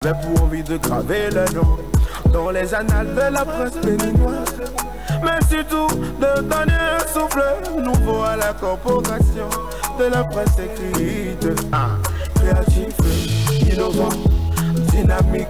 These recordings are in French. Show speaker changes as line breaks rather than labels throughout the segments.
mais pour envie de graver le nom dans les annales de la presse béninoise. Mais surtout de donner un souffle nouveau à la corporation de la presse écrite. Créatif, innovant, dynamique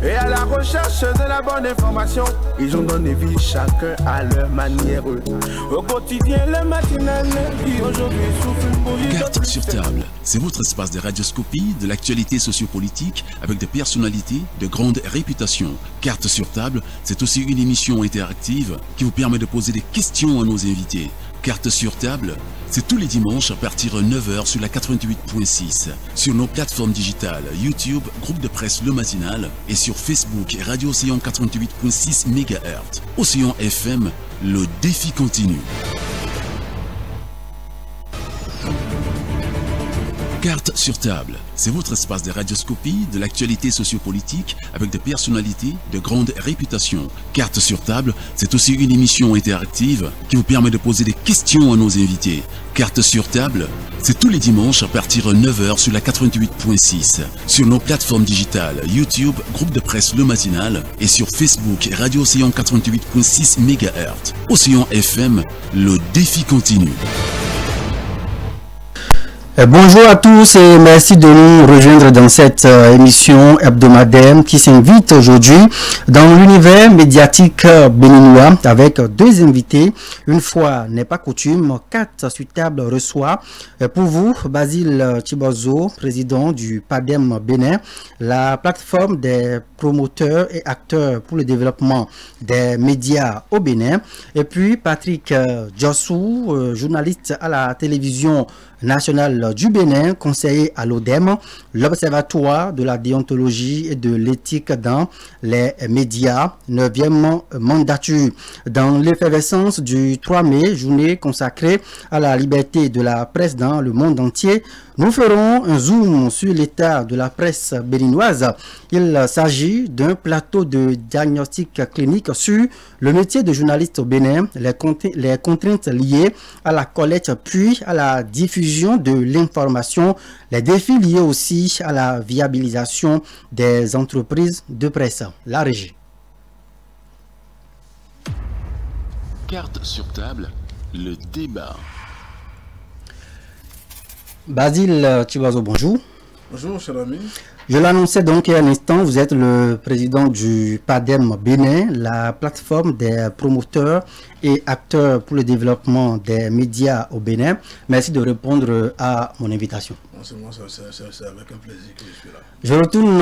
et à la recherche de la bonne information. Ils ont donné vie chacun à leur manière. Au quotidien, le matinal qui aujourd'hui souffle une bougie.
Carte sur table, c'est votre espace de radioscopie de l'actualité sociopolitique avec des personnalités de grande réputation. Carte sur table, c'est aussi une émission interactive qui vous permet de poser des questions à nos invités. Carte sur table, c'est tous les dimanches à partir de 9h sur la 88.6, sur nos plateformes digitales YouTube, groupe de presse Le Matinal et sur Facebook et Radio Océan 88.6 MHz. Océan FM, le défi continue. Carte sur table, c'est votre espace de radioscopie de l'actualité sociopolitique avec des personnalités de grande réputation. Carte sur table, c'est aussi une émission interactive qui vous permet de poser des questions à nos invités. Carte sur table, c'est tous les dimanches à partir de 9h sur la 88.6, sur nos plateformes digitales YouTube, groupe de presse Le Matinal et sur Facebook et Radio Océan 88.6 MHz. Océan FM, le défi continue.
Bonjour à tous et merci de nous rejoindre dans cette émission hebdomadaire qui s'invite aujourd'hui dans l'univers médiatique béninois avec deux invités. Une fois n'est pas coutume, Carte sur table reçoit pour vous Basile Chibozo, président du PADEM Bénin, la plateforme des promoteurs et acteurs pour le développement des médias au Bénin, et puis Patrick Djossou, journaliste à la télévision national du Bénin, conseiller à l'ODEM, l'Observatoire de la déontologie et de l'éthique dans les médias, 9e mandature. Dans l'effervescence du 3 mai, journée consacrée à la liberté de la presse dans le monde entier, nous ferons un zoom sur l'état de la presse béninoise. Il s'agit d'un plateau de diagnostic clinique sur le métier de journaliste au Bénin, les contraintes liées à la collecte puis à la diffusion de l'information, les défis liés aussi à la viabilisation des entreprises de presse. La régie.
Carte sur table, le débat.
Basile Chibozo, bonjour.
Bonjour, cher ami.
Je l'annonçais donc il y a un instant, vous êtes le président du PADEM Bénin, la plateforme des promoteurs et acteurs pour le développement des médias au Bénin. Merci de répondre à mon invitation.
C'est avec un plaisir que je suis là.
Je retourne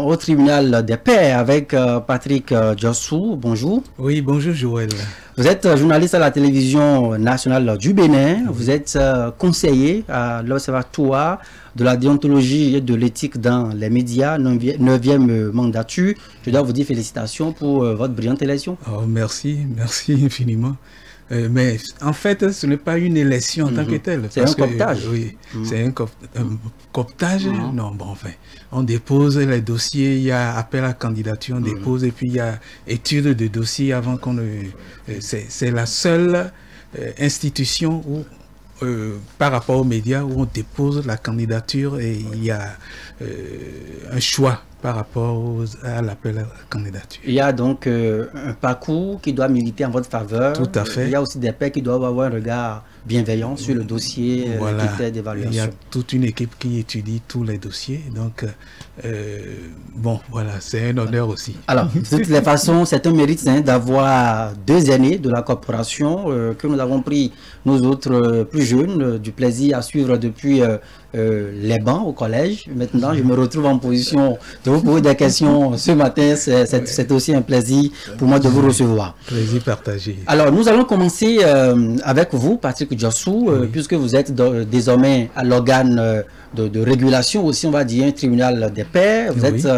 au tribunal des pairs avec Patrick Djossou. Bonjour.
Oui, bonjour Joël.
Vous êtes journaliste à la télévision nationale du Bénin. Vous êtes conseiller à l'Observatoire de la déontologie et de l'éthique dans les médias, 9e mandature. Je dois vous dire félicitations pour votre brillante élection.
Oh, merci infiniment. Mais en fait, ce n'est pas une élection en tant que telle.
C'est un cooptage.
Oui, c'est un cooptage. Non, bon, enfin, on dépose les dossiers, il y a appel à candidature, on dépose, et puis il y a étude de dossiers avant qu'on ne... C'est la seule institution où, par rapport aux médias, où on dépose la candidature et il y a un choix par rapport à l'appel à la candidature.
Il y a donc un parcours qui doit militer en votre faveur.
Tout à fait.
Il y a aussi des pairs qui doivent avoir un regard bienveillant sur le dossier,
voilà.
critère d'évaluation.
Il y a toute une équipe qui étudie tous les dossiers. Donc, bon, voilà, c'est un honneur aussi.
Alors, de toutes les façons, c'est un mérite d'avoir 2 années de la corporation que nous avons pris, nous autres plus jeunes, du plaisir à suivre depuis les bancs au collège. Maintenant, je me retrouve en position de vous poser des questions ce matin. C'est aussi un plaisir pour moi de vous recevoir.
Plaisir partagé.
Alors, nous allons commencer avec vous, Patrick Djossou, puisque vous êtes désormais à l'organe de régulation aussi, on va dire, un tribunal des pairs. Vous êtes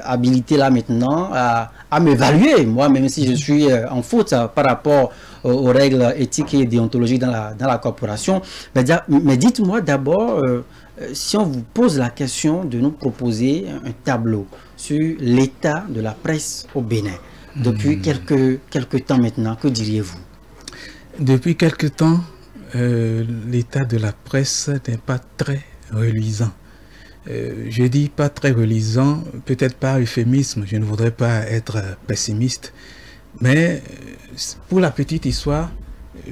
habilité là maintenant à m'évaluer, moi, même si je suis en faute par rapport aux règles éthiques et déontologiques dans la corporation. Mais dites-moi d'abord, si on vous pose la question de nous proposer un tableau sur l'état de la presse au Bénin, depuis quelques temps maintenant, que diriez-vous?
Depuis quelque temps, l'état de la presse n'est pas très reluisant. je dis pas très relisant, peut-être par euphémisme, je ne voudrais pas être pessimiste, mais pour la petite histoire,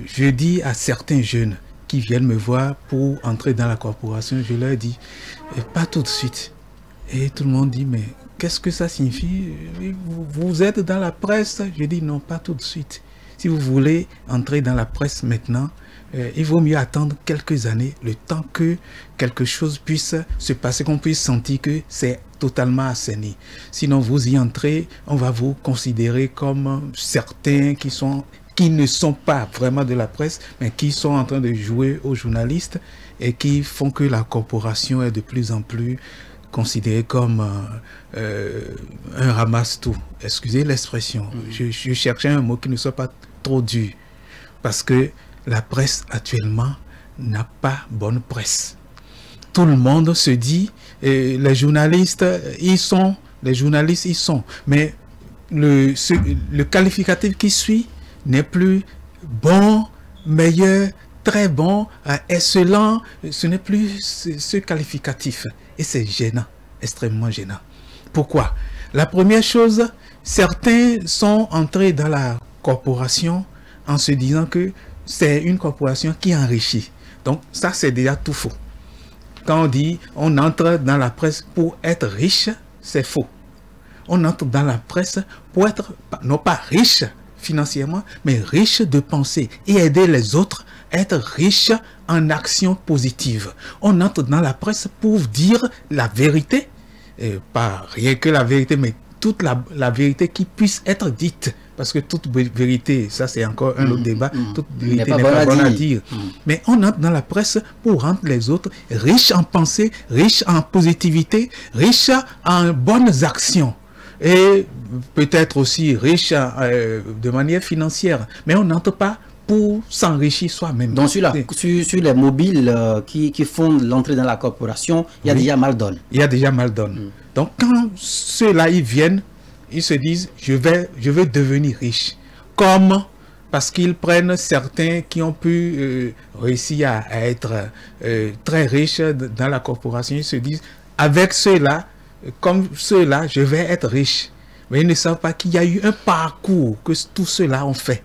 je dis à certains jeunes qui viennent me voir pour entrer dans la corporation, je leur dis, pas tout de suite. Et tout le monde dit, mais qu'est-ce que ça signifie? Vous êtes dans la presse? Je dis, non, pas tout de suite. Si vous voulez entrer dans la presse maintenant, il vaut mieux attendre quelques années, le temps que quelque chose puisse se passer, qu'on puisse sentir que c'est totalement assaini. Sinon, vous y entrez, on va vous considérer comme certains qui ne sont pas vraiment de la presse, mais qui sont en train de jouer aux journalistes et qui font que la corporation est de plus en plus considérée comme un ramasse-tout. Excusez l'expression. Je cherchais un mot qui ne soit pas trop dur, parce que la presse actuellement n'a pas bonne presse. Tout le monde se dit, les journalistes, ils sont, mais le qualificatif qui suit n'est plus bon, meilleur, très bon, excellent, ce n'est plus ce qualificatif. Et c'est gênant, extrêmement gênant. Pourquoi? La première chose, certains sont entrés dans la corporation en se disant que c'est une corporation qui enrichit. Donc ça, c'est déjà tout faux. Quand on dit on entre dans la presse pour être riche, c'est faux. On entre dans la presse pour être, non pas riche financièrement, mais riche de pensée et aider les autres à être riches en actions positives. On entre dans la presse pour dire la vérité, pas rien que la vérité, mais toute la vérité qui puisse être dite. Parce que toute vérité, ça c'est encore un autre débat, toute vérité n'est pas bonne à dire. Mais on entre dans la presse pour rendre les autres riches en pensée, riches en positivité, riches en bonnes actions. Et peut-être aussi riches de manière financière. Mais on n'entre pas pour s'enrichir soi-même.
Donc sur les mobiles qui font l'entrée dans la corporation, il y a déjà mal donne.
Il y a déjà mal donne. Donc quand ceux-là, ils viennent, ils se disent, je veux devenir riche. Comme parce qu'ils prennent certains qui ont pu réussir à être très riches dans la corporation. Ils se disent, avec ceux-là, comme ceux-là, je vais être riche. Mais ils ne savent pas qu'il y a eu un parcours que tous ceux-là ont fait.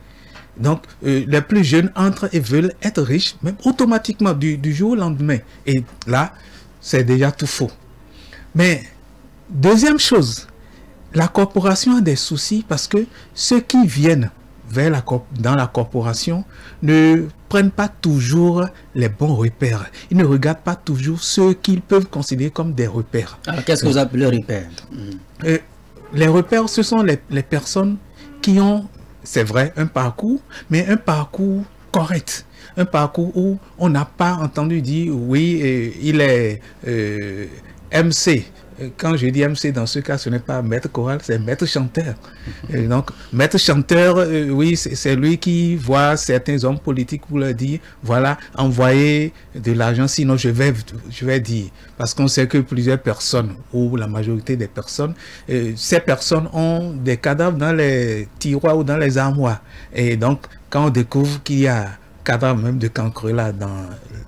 Donc, les plus jeunes entrent et veulent être riches, même automatiquement du jour au lendemain. Et là, c'est déjà tout faux. Mais, deuxième chose, la corporation a des soucis parce que ceux qui viennent dans la corporation ne prennent pas toujours les bons repères. Ils ne regardent pas toujours ceux qu'ils peuvent considérer comme des repères.
Alors, qu'est-ce que vous appelez repères?
Les repères, ce sont les personnes qui ont, c'est vrai, un parcours, mais un parcours correct. Un parcours où on n'a pas entendu dire, oui, il est MC. Quand je dis MC, dans ce cas, ce n'est pas maître choral, c'est maître chanteur. Donc, maître chanteur, oui, c'est lui qui voit certains hommes politiques pour leur dire, voilà, envoyez de l'argent, sinon je vais dire. Parce qu'on sait que plusieurs personnes, ou la majorité des personnes, ces personnes ont des cadavres dans les tiroirs ou dans les armoires. Et donc, quand on découvre qu'il y a cadavres même de cancrelat dans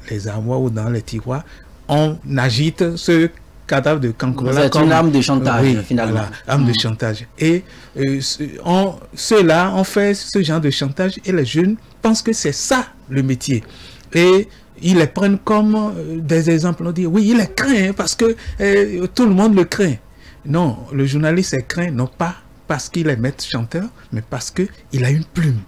les armoires ou dans les tiroirs, on agite ce cadavre de cancrelat.
C'est une arme de chantage,
oui,
finalement.
Voilà, arme de chantage. Et ceux-là ont fait ce genre de chantage et les jeunes pensent que c'est ça le métier. Et ils les prennent comme des exemples. On dit, oui, il est craint parce que tout le monde le craint. Non, le journaliste est craint, non pas parce qu'il est maître chanteur, mais parce qu'il a une plume.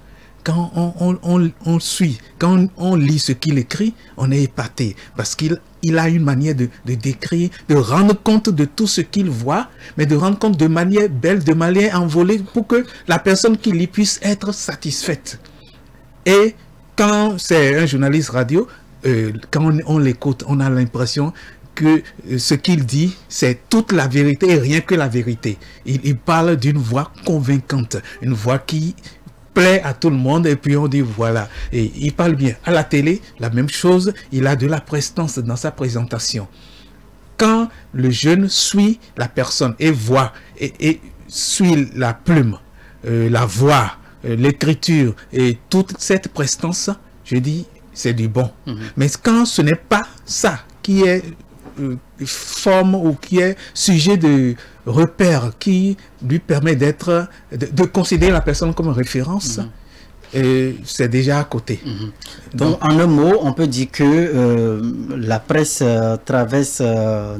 Quand on suit, quand on lit ce qu'il écrit, on est épaté. Parce qu'il a une manière de décrire, de rendre compte de tout ce qu'il voit, mais de rendre compte de manière belle, de manière envolée, pour que la personne qui lit puisse être satisfaite. Et quand c'est un journaliste radio, quand on l'écoute, on a l'impression que ce qu'il dit, c'est toute la vérité et rien que la vérité. Il parle d'une voix convaincante, une voix qui plaît à tout le monde, et puis on dit voilà, et il parle bien. À la télé, la même chose, il a de la prestance dans sa présentation. Quand le jeune suit la personne et voit, et suit la plume, la voix, l'écriture, et toute cette prestance, je dis, c'est du bon. Mais quand ce n'est pas ça qui est forme ou qui est sujet de repère qui lui permet de considérer la personne comme référence, c'est déjà à côté.
Donc, en un mot, on peut dire que la presse traverse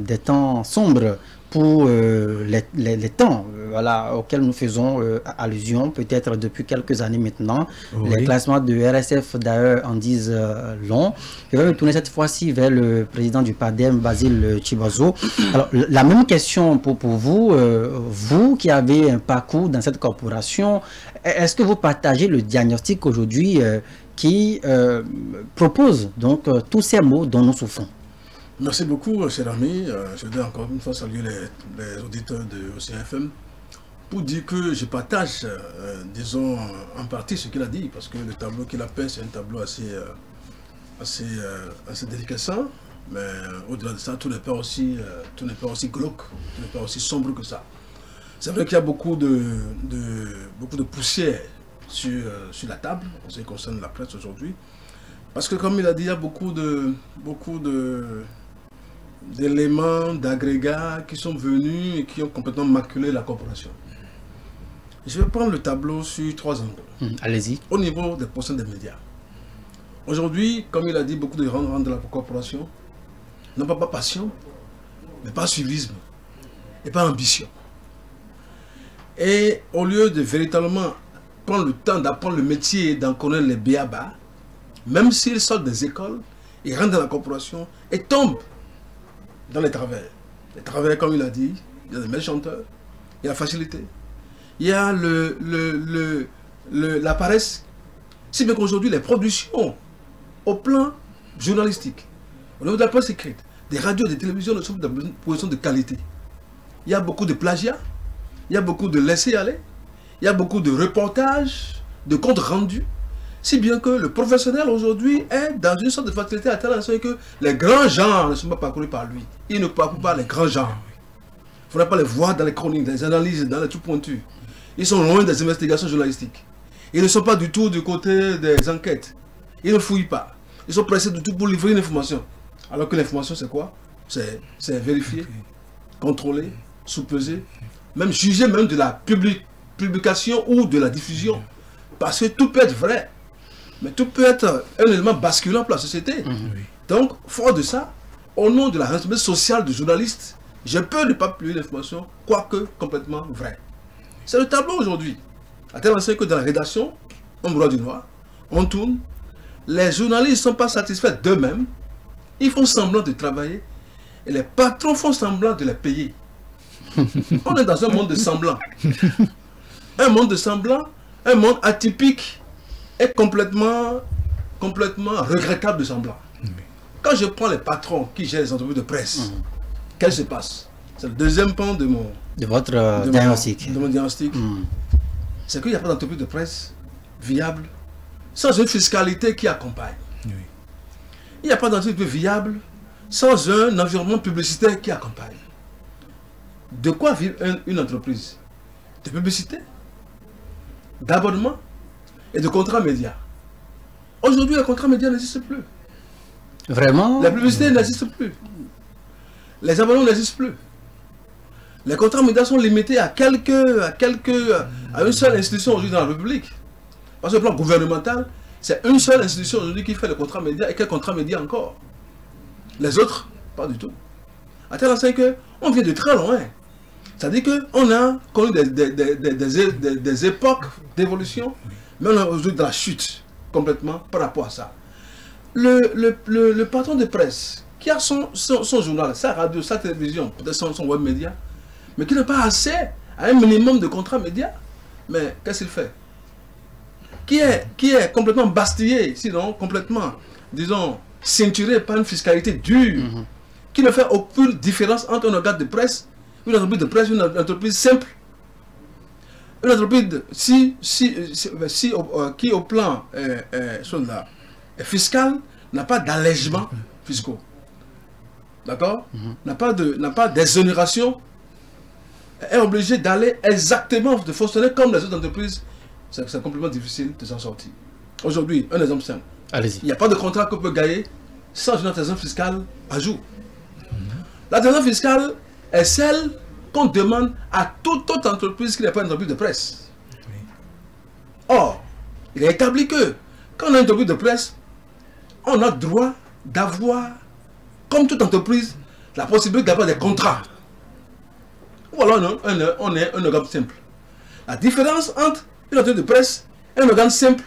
des temps sombres pour les temps voilà, auxquels nous faisons allusion, peut-être depuis quelques années maintenant. Oui. Les classements de RSF, d'ailleurs, en disent long. Je vais me tourner cette fois-ci vers le président du PADEM, Basile Chibazo. Alors, la même question pour vous, vous qui avez un parcours dans cette corporation, est-ce que vous partagez le diagnostic aujourd'hui qui propose donc tous ces mots dont nous souffrons?
Merci beaucoup, cher ami. Je voudrais encore une fois saluer les auditeurs de OCFM pour dire que je partage, disons, en partie ce qu'il a dit, parce que le tableau qu'il a peint, c'est un tableau assez délicat, mais au-delà de ça, tout n'est pas aussi glauque, tout n'est pas aussi sombre que ça. C'est vrai qu'il y a beaucoup de poussière sur la table, en ce qui concerne la presse aujourd'hui, parce que comme il a dit, il y a beaucoup d'éléments, d'agrégats qui sont venus et qui ont complètement maculé la corporation. Je vais prendre le tableau sur 3 angles.
Allez-y.
Au niveau des postes des médias. Aujourd'hui, comme il a dit, beaucoup de grands de la corporation n'ont pas passion, mais pas suivisme et pas ambition. Et au lieu de véritablement prendre le temps d'apprendre le métier et d'en connaître les b.a.-ba, même s'ils sortent des écoles, ils rentrent dans la corporation et tombent dans les travers. Les travers, comme il a dit, il y a des méchanteurs, il y a la facilité, il y a la paresse. Si bien qu'aujourd'hui, les productions au plan journalistique, au niveau de la presse écrite, des radios, des télévisions ne sont pas dans une position de qualité. Il y a beaucoup de plagiat, il y a beaucoup de laisser-aller, il y a beaucoup de reportages, de comptes rendus, si bien que le professionnel aujourd'hui est dans une sorte de facilité à tel point que les grands genres ne sont pas parcourus par lui. Il ne parcourt pas les grands genres. Il ne faudra pas les voir dans les chroniques, dans les analyses, dans les tout pointus. Ils sont loin des investigations journalistiques. Ils ne sont pas du tout du côté des enquêtes. Ils ne fouillent pas. Ils sont pressés du tout pour livrer une information. Alors que l'information, c'est quoi? C'est vérifier, contrôler, sous-peser, même juger même de la publication ou de la diffusion. Parce que tout peut être vrai. Mais tout peut être un élément basculant pour la société. Donc, fort de ça, au nom de la responsabilité sociale du journaliste, je peux ne pas publier l'information, quoique complètement vraie. C'est le tableau aujourd'hui. À tel point que dans la rédaction, on broie du noir, on tourne, les journalistes ne sont pas satisfaits d'eux-mêmes, ils font semblant de travailler, et les patrons font semblant de les payer. On est dans un monde de semblant. Un monde de semblant, un monde atypique, est complètement regrettable de semblant. Quand je prends les patrons qui gèrent les entreprises de presse, qu'est-ce qui se passe? C'est le deuxième pan de
votre diagnostic.
De mon diagnostic. C'est qu'il n'y a pas d'entreprise de presse viable sans une fiscalité qui accompagne. Il n'y a pas d'entreprise viable sans un environnement publicitaire qui accompagne. De quoi vit une entreprise? De publicité, d'abonnement et de contrats médias. Aujourd'hui, les contrats médias n'existent plus.
Vraiment?
La publicité n'existe plus. Les abonnements n'existent plus. Les contrats médias sont limités à une seule institution aujourd'hui dans la République. Parce que le plan gouvernemental, c'est une seule institution aujourd'hui qui fait le contrat média. Et quel contrat média encore? Les autres, pas du tout. À tel point qu'on vient de très loin. C'est-à-dire qu'on a connu des époques d'évolution, mais on est aujourd'hui dans la chute complètement par rapport à ça. Le patron de presse qui a son journal, sa radio, sa télévision, peut-être son web média, mais qui n'a pas assez à un minimum de contrats médias, mais qu'est-ce qu'il fait? Qui est complètement bastillé, sinon complètement, disons, ceinturé par une fiscalité dure, qui ne fait aucune différence entre un organe de presse, une entreprise de presse, une entreprise simple, une entreprise qui au plan fiscal n'a pas d'allègement fiscaux, d'accord, n'a pas d'exonération, est obligé d'aller exactement, de fonctionner comme les autres entreprises. C'est complètement difficile de s'en sortir. Aujourd'hui, un exemple simple.
Allez-y.
Il n'y a pas de contrat qu'on peut gagner sans une attestation fiscale à jour. La déclaration fiscale est celle qu'on demande à toute autre entreprise qui n'est pas une entreprise de presse. Or, il est établi que quand on a une entreprise de presse, on a droit d'avoir, comme toute entreprise, la possibilité d'avoir des contrats. Ou alors on est un organe simple. La différence entre une entreprise de presse et un organe simple,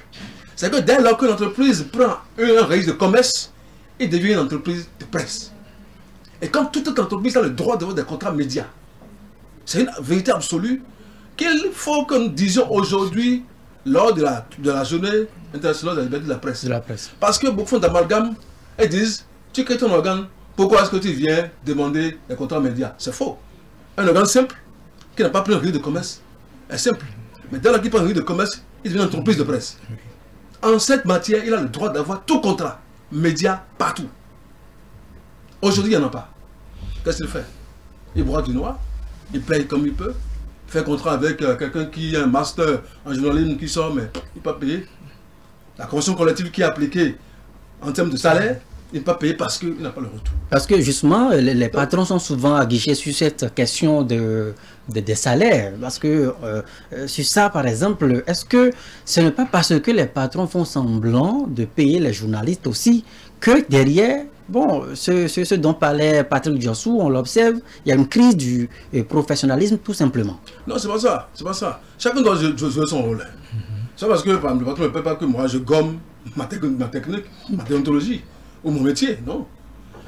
c'est que dès lors que l'entreprise prend un registre de commerce, il devient une entreprise de presse. Et comme toute autre entreprise a le droit d'avoir des contrats médias, c'est une vérité absolue qu'il faut que nous disions aujourd'hui lors de la journée internationale de la liberté de la presse. Parce que beaucoup font d'amalgame et disent, tu crées ton organe, pourquoi est-ce que tu viens demander des contrats médias? C'est faux. Un organe simple, qui n'a pas pris un registre de commerce, est simple. Mais dès lors qu'il prend un registre de commerce, il devient une entreprise de presse. En cette matière, il a le droit d'avoir tout contrat média partout. Aujourd'hui, il n'y en a pas. Qu'est-ce qu'il fait? Il boit du noir, il paye comme il peut, fait contrat avec quelqu'un qui a un master en journalisme qui sort, mais il ne peut pas payer. La convention collective qui est appliquée en termes de salaire, il ne peut pas payer parce qu'il n'a pas le retour.
Parce que justement, les patrons sont souvent aguichés sur cette question des salaires. Parce que sur ça, par exemple, est-ce que ce n'est pas parce que les patrons font semblant de payer les journalistes aussi que derrière, bon, ce dont parlait Patrick Diossou, on l'observe, il y a une crise du professionnalisme tout simplement.
Non, c'est pas ça, c'est pas ça. Chacun doit jouer son rôle. C'est parce que le patron ne peut pas que moi je gomme ma technique, ma déontologie ou mon métier, non.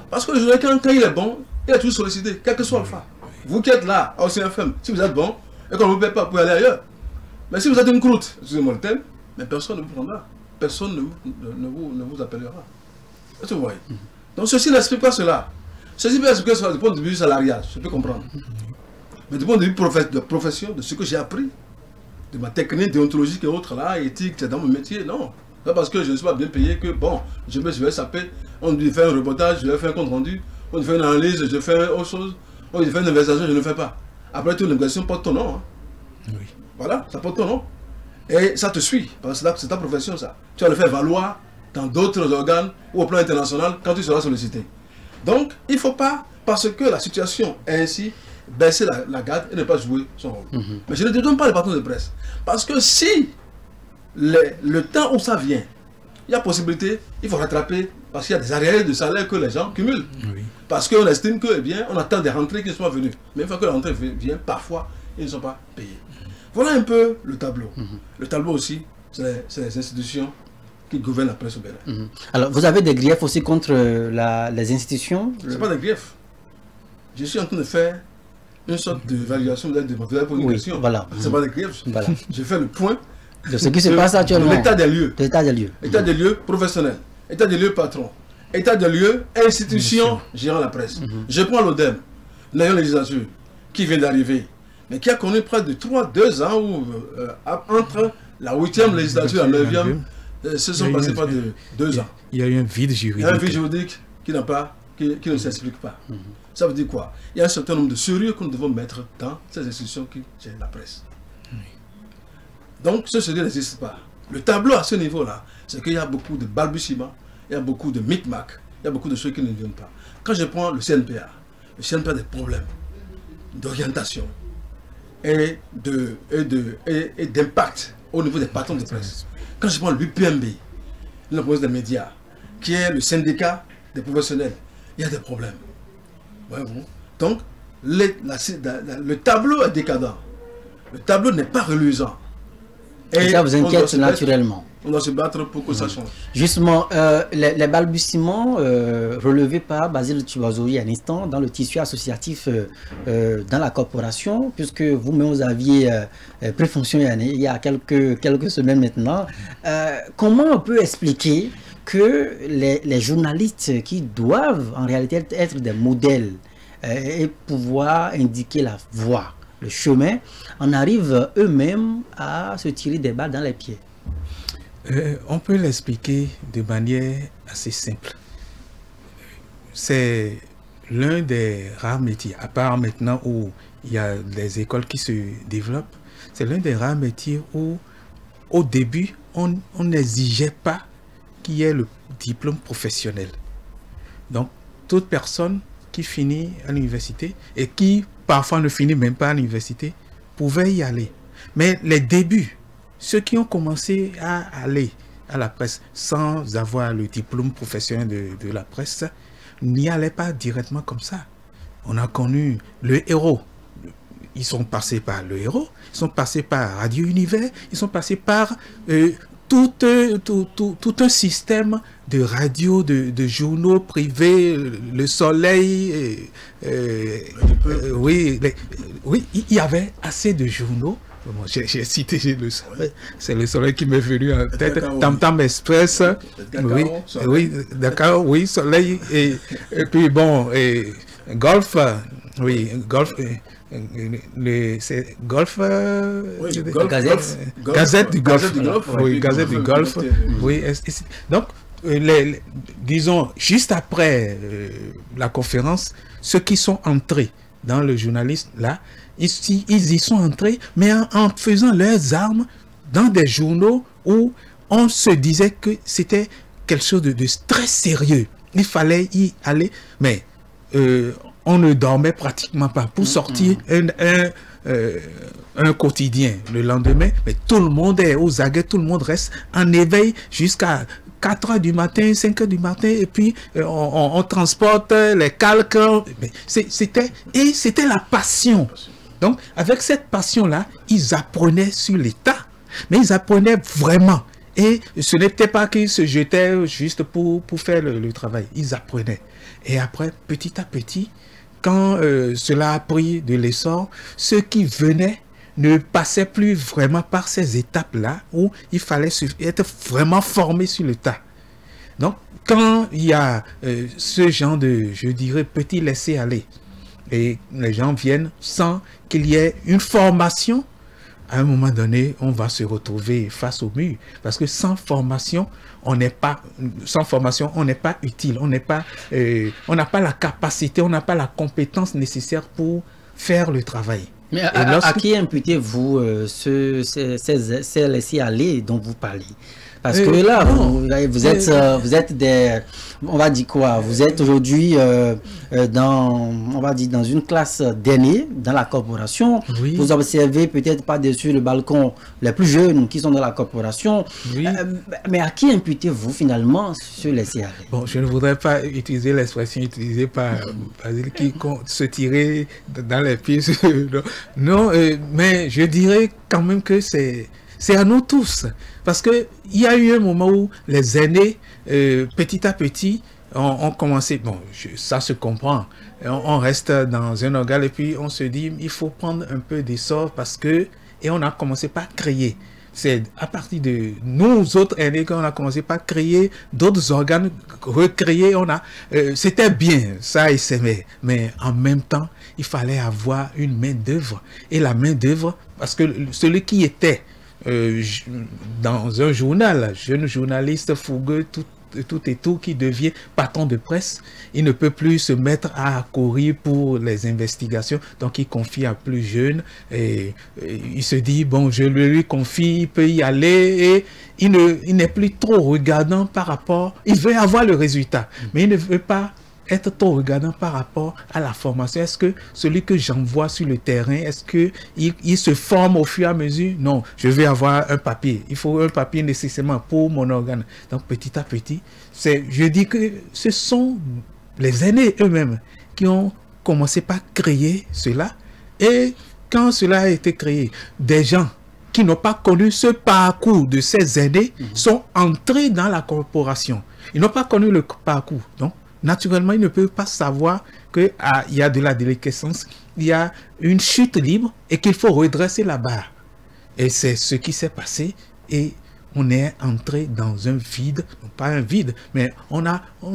Parce que le journaliste, quand il est bon, il est toujours sollicité, quel que soit le fa. Vous qui êtes là, au CFM, si vous êtes bon, et qu'on ne vous paie pas, vous pouvez aller ailleurs. Mais si vous êtes une croûte, excusez-moi le thème, mais personne ne vous prendra. Personne ne vous appellera. Est-ce que vous voyez? Donc ceci n'explique pas cela. Ceci peut expliquer cela du point de vue salarial, je peux comprendre. Mais du point de vue de profession, de ce que j'ai appris, de ma technique déontologique et autres là, éthique, c'est dans mon métier, non. C'est parce que je ne suis pas bien payé que, bon, je vais saper, on lui fait un reportage, je vais faire un compte rendu, on lui fait une analyse, je fais autre chose, on lui fait une investigation, je ne le fais pas. Après tout, l'investigation porte ton nom. Hein. Oui. Voilà, ça porte ton nom. Et ça te suit, parce que c'est ta profession ça. Tu vas le faire valoir dans d'autres organes ou au plan international quand tu seras sollicité. Donc, il ne faut pas, parce que la situation est ainsi, baisser la garde et ne pas jouer son rôle. Mais je ne dédonne pas les patrons de presse. Parce que si le temps où ça vient, il y a possibilité, il faut rattraper, parce qu'il y a des arriérés de salaire que les gens cumulent. Oui. Parce qu'on estime que, eh bien, on attend des rentrées qui soient venues. Mais une fois que la rentrée vient, parfois, ils ne sont pas payés. Voilà un peu le tableau. Le tableau aussi, c'est les institutions qui gouvernent la presse au Bénin.
Alors, vous avez des griefs aussi contre les institutions?
Ce n'est pas des griefs. Je suis en train de faire une sorte d'évaluation de la question.
Voilà.
Ce n'est pas des griefs. Voilà. Je fais le point
de ce qui se passe actuellement.
L'état des lieux.
L'état des lieux.
État des lieux professionnels. État des lieux patron. État des lieux institution gérant la presse. Je prends l'ODEM, la législature, qui vient d'arriver, mais qui a connu près de 2 ans où, entre la 8e législature et la 9e, se sont passés pas de 2 ans.
Il y a eu un vide juridique.
Il y a un vide juridique qui ne s'explique pas. Ça veut dire quoi? Il y a un certain nombre de sérieux que nous devons mettre dans ces institutions qui gèrent la presse. Donc ce sérieux n'existe pas. Le tableau à ce niveau-là, c'est qu'il y a beaucoup de balbutiements, il y a beaucoup de micmac, il y a beaucoup de choses qui ne viennent pas. Quand je prends le CNPA a des problèmes d'orientation et d'impact au niveau des patrons de presse. Quand je prends le BPMB, le poste des médias, qui est le syndicat des professionnels, il y a des problèmes. Voyez-vous? Donc, le tableau est décadent. Le tableau n'est pas reluisant.
Et ça vous inquiète naturellement.
On doit se battre pour que ça change.
Justement, les balbutiements relevés par Basile Chibazoui il y a un instant dans le tissu associatif dans la corporation, puisque vous-même vous aviez pris fonction il y a quelques semaines maintenant. Comment on peut expliquer que les journalistes qui doivent en réalité être des modèles et pouvoir indiquer la voie, le chemin, en arrivent eux-mêmes à se tirer des balles dans les pieds?
On peut l'expliquer de manière assez simple. C'est l'un des rares métiers, à part maintenant où il y a des écoles qui se développent, c'est l'un des rares métiers où au début on n'exigeait pas qu'il y ait le diplôme professionnel. Donc toute personne qui finit à l'université et qui parfois ne finit même pas à l'université pouvaient y aller. Mais les débuts, ceux qui ont commencé à aller à la presse sans avoir le diplôme professionnel de la presse, n'y allaient pas directement comme ça. On a connu le Héros. Ils sont passés par le Héros, ils sont passés par Radio Univers, ils sont passés par tout un système de radio, de journaux privés, Le Soleil. Oui, il y avait assez de journaux. Bon, j'ai cité Le Soleil, c'est Le Soleil qui m'est venu en tête. Tam Tam Express, oui, d'accord, oui, Soleil, et puis bon, Golf, oui, Golf. C'est Golf, Gazette du Golfe. Oui, Gazette du Golfe. Oui, donc, disons, juste après la conférence, ceux qui sont entrés dans le journalisme, là, ils y sont entrés, mais en faisant leurs armes dans des journaux où on se disait que c'était quelque chose de très sérieux. Il fallait y aller, mais on ne dormait pratiquement pas pour sortir un quotidien le lendemain, mais tout le monde est aux aguets, tout le monde reste en éveil jusqu'à 4 h du matin, 5 h du matin, et puis on transporte les calques. C'était la passion. Donc, avec cette passion-là, ils apprenaient sur l'État, mais ils apprenaient vraiment. Et ce n'était pas qu'ils se jetaient juste pour faire le travail. Ils apprenaient. Et après, petit à petit, quand cela a pris de l'essor, ceux qui venaient ne passaient plus vraiment par ces étapes-là où il fallait être vraiment formé sur le tas. Donc, quand il y a ce genre de, je dirais, petit laisser-aller, et les gens viennent sans qu'il y ait une formation, à un moment donné, on va se retrouver face au mur. Parce que sans formation, on n'est pas utile. On n'a pas la capacité, on n'a pas la compétence nécessaire pour faire le travail.
Mais à qui imputez-vous ces laisser-aller dont vous parlez? Parce que là, vous êtes des, on va dire quoi, vous êtes aujourd'hui dans une classe d'aînés dans la corporation. Oui. Vous observez peut-être pas dessus le balcon les plus jeunes qui sont dans la corporation. Oui. Mais à qui imputez-vous finalement ce laisser-aller?
Bon, je ne voudrais pas utiliser l'expression utilisée par Basile qui se tirer dans les pieds. Non, mais je dirais quand même que c'est à nous tous. Parce qu'il y a eu un moment où les aînés, petit à petit, ont commencé... Bon, ça se comprend. On reste dans un organe et puis on se dit, il faut prendre un peu d'essor parce que... Et on a commencé par créer. C'est à partir de nous autres aînés qu'on a commencé par créer d'autres organes, recréer. C'était bien, ça et c'est mais en même temps, il fallait avoir une main d'œuvre. Et la main d'œuvre, parce que celui qui était... dans un journal, jeune journaliste fougueux, tout qui devient patron de presse, il ne peut plus se mettre à courir pour les investigations, donc il confie à plus jeune et il se dit, bon, je lui confie, il peut y aller et il n'est plus trop regardant par rapport, il veut avoir le résultat, mais il ne veut pas être trop regardant par rapport à la formation. Est-ce que celui que j'envoie sur le terrain, est-ce qu'il se forme au fur et à mesure? Non, je vais avoir un papier. Il faut un papier nécessairement pour mon organe. Donc petit à petit, je dis que ce sont les aînés eux-mêmes qui ont commencé par créer cela. Et quand cela a été créé, des gens qui n'ont pas connu ce parcours de ces aînés sont entrés dans la corporation. Ils n'ont pas connu le parcours. Donc, naturellement, ils ne peuvent pas savoir qu'il y a de la déliquescence, il y a une chute libre et qu'il faut redresser la barre. Et c'est ce qui s'est passé et on est entré dans un vide, pas un vide, mais on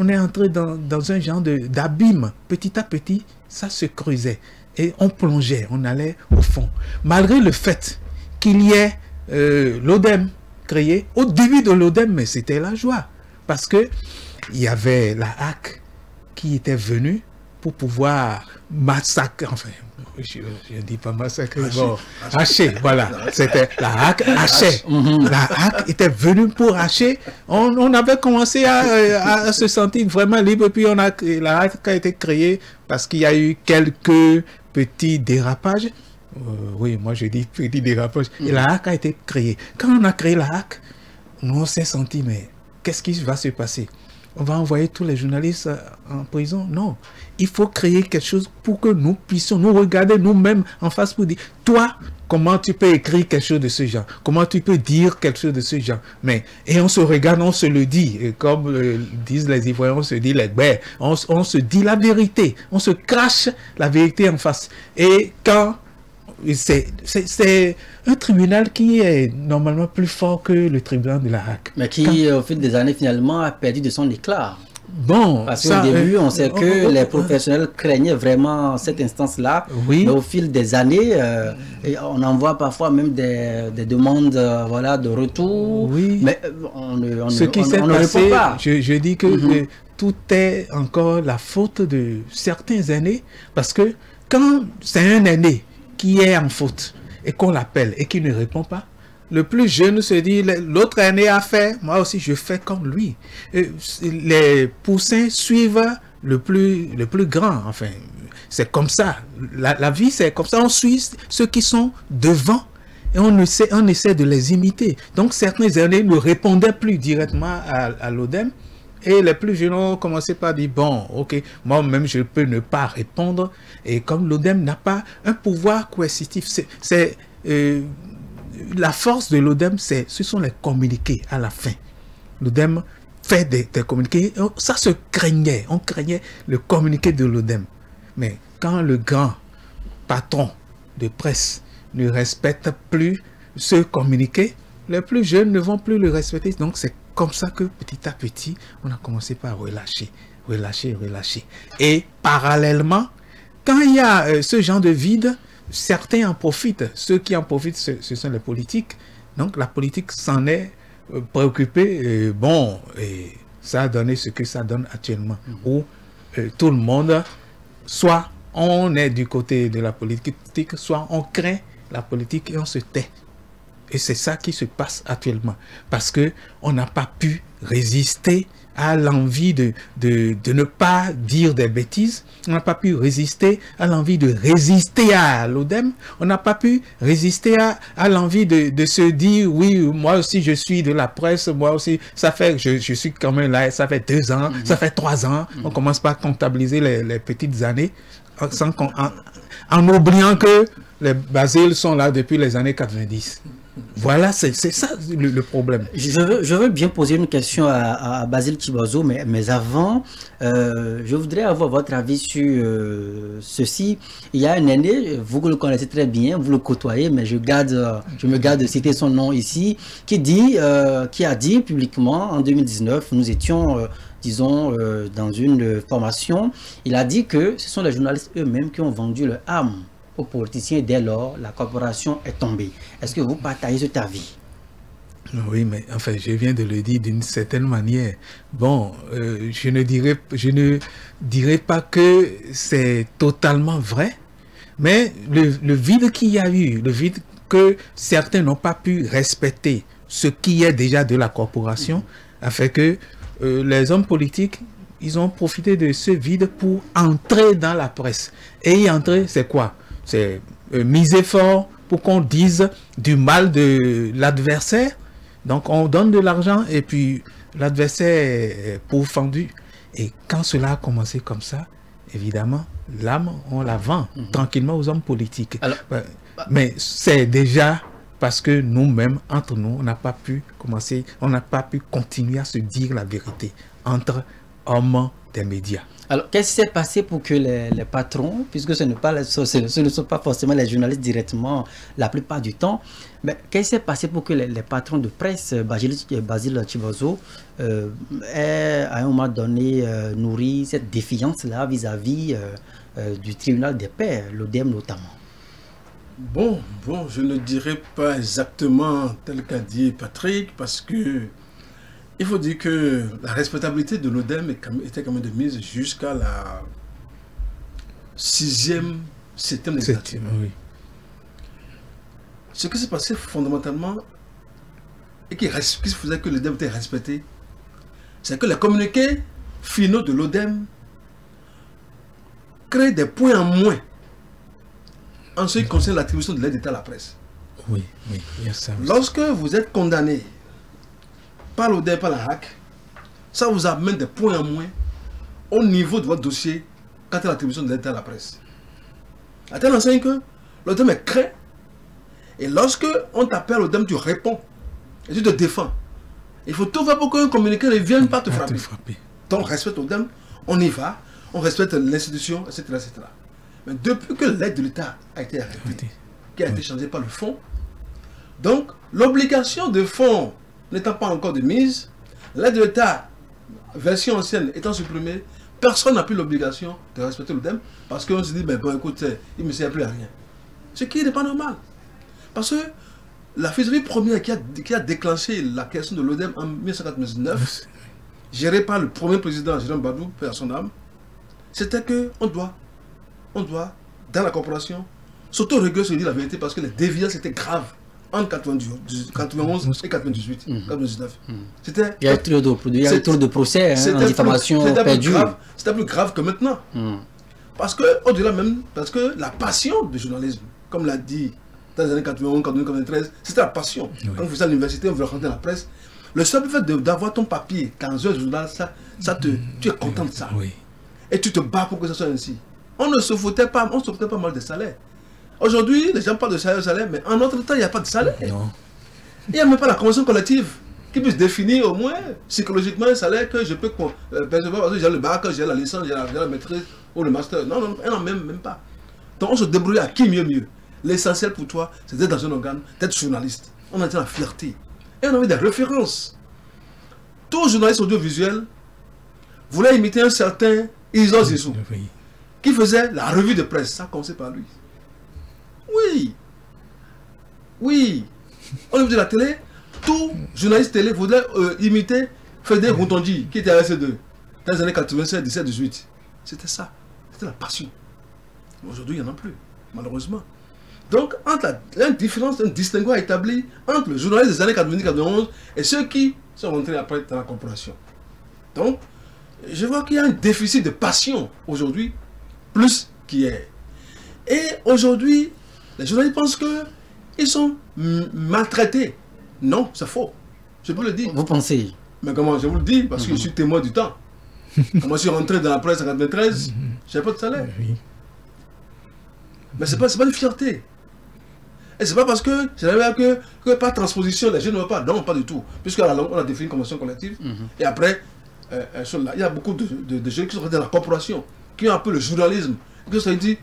est entré dans un genre d'abîme. Petit à petit, ça se creusait et on plongeait, on allait au fond. Malgré le fait qu'il y ait l'ODEM créé, au début de l'ODEM, mais c'était la joie. Parce que il y avait la HAC qui était venue pour pouvoir massacrer, enfin, je ne dis pas massacré, bon, haché, voilà, c'était la HAC hachait. La HAC était venue pour hacher. On avait commencé à se sentir vraiment libre, puis la HAC a été créée parce qu'il y a eu quelques petits dérapages. Oui, moi je dis petits dérapages. Et la HAC a été créée. Quand on a créé la HAC, nous on s'est senti, mais qu'est-ce qui va se passer? On va envoyer tous les journalistes en prison? Non. Il faut créer quelque chose pour que nous puissions nous regarder nous-mêmes en face pour dire, toi, comment tu peux écrire quelque chose de ce genre? Comment tu peux dire quelque chose de ce genre? Et on se regarde, on se le dit. Et comme disent les Ivoiriens, on se dit les bêtes. On se dit la vérité. On se crache la vérité en face. Et quand... C'est un tribunal qui est normalement plus fort que le tribunal de la HAC.
Mais qui, au fil des années, finalement, a perdu de son éclat.
Bon,
parce qu'au début, on sait que les professionnels craignaient vraiment cette instance-là. Oui. Mais au fil des années, on envoie parfois même des demandes voilà, de retour. Oui. Mais on ne répond pas.
Je dis que tout est encore la faute de certains aînés. Parce que quand c'est un aîné qui est en faute et qu'on l'appelle et qui ne répond pas, le plus jeune se dit, l'autre aîné a fait, moi aussi je fais comme lui. Et les poussins suivent le plus grand, enfin, c'est comme ça. La vie, c'est comme ça, on suit ceux qui sont devant et on essaie de les imiter. Donc certains aînés ne répondaient plus directement à l'ODEM. Et les plus jeunes ont commencé par dire, bon, ok, moi-même je peux ne pas répondre. Et comme l'ODEM n'a pas un pouvoir coercitif, la force de l'ODEM, ce sont les communiqués à la fin. L'ODEM fait des communiqués. Ça se craignait, on craignait le communiqué de l'ODEM. Mais quand le grand patron de presse ne respecte plus ce communiqué, les plus jeunes ne vont plus le respecter. Donc c'est comme ça que petit à petit, on a commencé par relâcher. Et parallèlement, quand il y a ce genre de vide, certains en profitent. Ceux qui en profitent, ce sont les politiques. Donc la politique s'en est préoccupée. Et ça a donné ce que ça donne actuellement. Où tout le monde, soit on est du côté de la politique, soit on craint la politique et on se tait. Et c'est ça qui se passe actuellement. Parce qu'on n'a pas pu résister à l'envie de ne pas dire des bêtises. On n'a pas pu résister à l'envie de résister à l'ODEM. On n'a pas pu résister à l'envie de se dire, oui, moi aussi je suis de la presse, moi aussi, ça fait, je suis quand même là, ça fait 2 ans, ça fait 3 ans. On commence pas à comptabiliser les petites années en oubliant que les Basile sont là depuis les années 90. Voilà, c'est ça le problème.
Je veux bien poser une question à Basile Chibozo, mais avant, je voudrais avoir votre avis sur ceci. Il y a un aîné, vous le connaissez très bien, vous le côtoyez, mais je me garde de citer son nom ici, qui a dit publiquement en 2019, nous étions... disons, dans une formation, il a dit que ce sont les journalistes eux-mêmes qui ont vendu leur âme aux politiciens et dès lors, la corporation est tombée. Est-ce que vous partagez cet avis?
Oui, mais enfin, je viens de le dire d'une certaine manière. Bon, je ne dirais pas que c'est totalement vrai, mais le vide qu'il y a eu, le vide que certains n'ont pas pu respecter, ce qui est déjà de la corporation, a fait que les hommes politiques, ils ont profité de ce vide pour entrer dans la presse. Et y entrer, c'est quoi? C'est miser fort pour qu'on dise du mal de l'adversaire. Donc on donne de l'argent et puis l'adversaire est pourfendu. Et quand cela a commencé comme ça, évidemment, l'âme, on la vend tranquillement aux hommes politiques. Alors, mais c'est déjà... parce que nous-mêmes, entre nous, on n'a pas pu commencer, on n'a pas pu continuer à se dire la vérité entre hommes des médias.
Alors, qu'est-ce qui s'est passé pour que les patrons, puisque ce ne sont pas forcément les journalistes directement la plupart du temps, mais qu'est-ce qui s'est passé pour que les patrons de presse, Basile Chibozo, aient à un moment donné nourri cette défiance-là vis-à-vis du tribunal des pairs, l'ODEM notamment?
Bon, je ne dirais pas exactement tel qu'a dit Patrick, parce que il faut dire que la respectabilité de l'ODEM était quand même de mise jusqu'à la 6e septième législature.
Oui.
Ce qui s'est passé fondamentalement et qui faisait que l'ODEM était respecté, c'est que les communiqués finaux de l'ODEM créent des points en moins en ce qui concerne l'attribution de l'aide d'État à la presse.
Oui, oui, il y a ça.
Lorsque vous êtes condamné par l'ODEM, par la HAC, ça vous amène des points en moins au niveau de votre dossier quant à l'attribution de l'aide d'État à la presse. À tel enseigne que l'ODEM est craint et lorsque on t'appelle l'ODEM, tu réponds et tu te défends. Il faut tout faire pour qu'un communiqué ne vienne pas te frapper. Donc, on respecte l'ODEM, on y va, on respecte l'institution, etc., etc. Mais depuis que l'aide de l'État a été arrêtée, qui a été changée par le fonds, donc l'obligation de fonds n'étant pas encore de mise, l'aide de l'État, version ancienne étant supprimée, personne n'a plus l'obligation de respecter l'ODEM parce qu'on se dit, ben bon, écoute, il ne me sert plus à rien. Ce qui n'est pas normal. Parce que la philosophie première qui a déclenché la création de l'ODEM en 1999, gérée par le premier président Jérôme Badou, paix à son âme, c'était qu'on doit, dans la corporation, s'auto-réguler, se dire la vérité, parce que les déviances étaient graves entre 91 et 98, 99. C'était,
il y a eu trop de procès, en diffamation perdue.
C'était plus grave que maintenant. Parce que, au-delà même, parce que la passion du journalisme, comme l'a dit dans les années 91, 93, c'était la passion. Oui. Quand vous êtes à l'université, on veut rentrer dans la presse. Le seul fait d'avoir ton papier dans un journal, tu es content de ça.
Oui.
Et tu te bats pour que ça soit ainsi. On ne se foutait pas mal des salaires. Aujourd'hui, les gens parlent de salaire, mais en notre temps, il n'y a pas de salaire.
Non.
Il n'y a même pas la convention collective qui puisse définir au moins psychologiquement un salaire que je peux percevoir parce que j'ai le bac, j'ai la licence, j'ai la maîtrise ou le master. Non, non, non, même pas. Donc on se débrouille à qui mieux. L'essentiel pour toi, c'est d'être dans un organe, d'être journaliste. On a dit la fierté. Et on avait des références. Tout journaliste audiovisuel voulait imiter un certain Isos Zizou, qui faisait la revue de presse. Ça a commencé par lui. Oui. On a vu de la télé, tout journaliste télé voulait imiter Frédéric Routondi, qui était à RC2, dans les années 87, 17, 18. C'était ça. C'était la passion. Aujourd'hui, il n'y en a plus, malheureusement. Donc, une différence, un distinguo établi entre le journaliste des années 90-91 et ceux qui sont rentrés après dans la corporation. Donc, je vois qu'il y a un déficit de passion aujourd'hui, plus qu'hier. Et aujourd'hui, les journalistes pensent qu'ils sont maltraités. Non, c'est faux. Je peux le dire.
Vous pensez?
Mais comment? Je vous le dis, parce que je suis témoin du temps. Quand je suis rentré dans la presse en 93, je n'avais pas de salaire. Mais ce n'est pas une fierté. Et c'est pas parce que je n'avais que par transposition, les jeunes ne veulent pas. Non, pas du tout. Puisqu'à la longue, on a défini une convention collective. Et après, il y a beaucoup de jeunes qui sont rentrés dans la corporation, qui ont un peu le journalisme, qui se dit,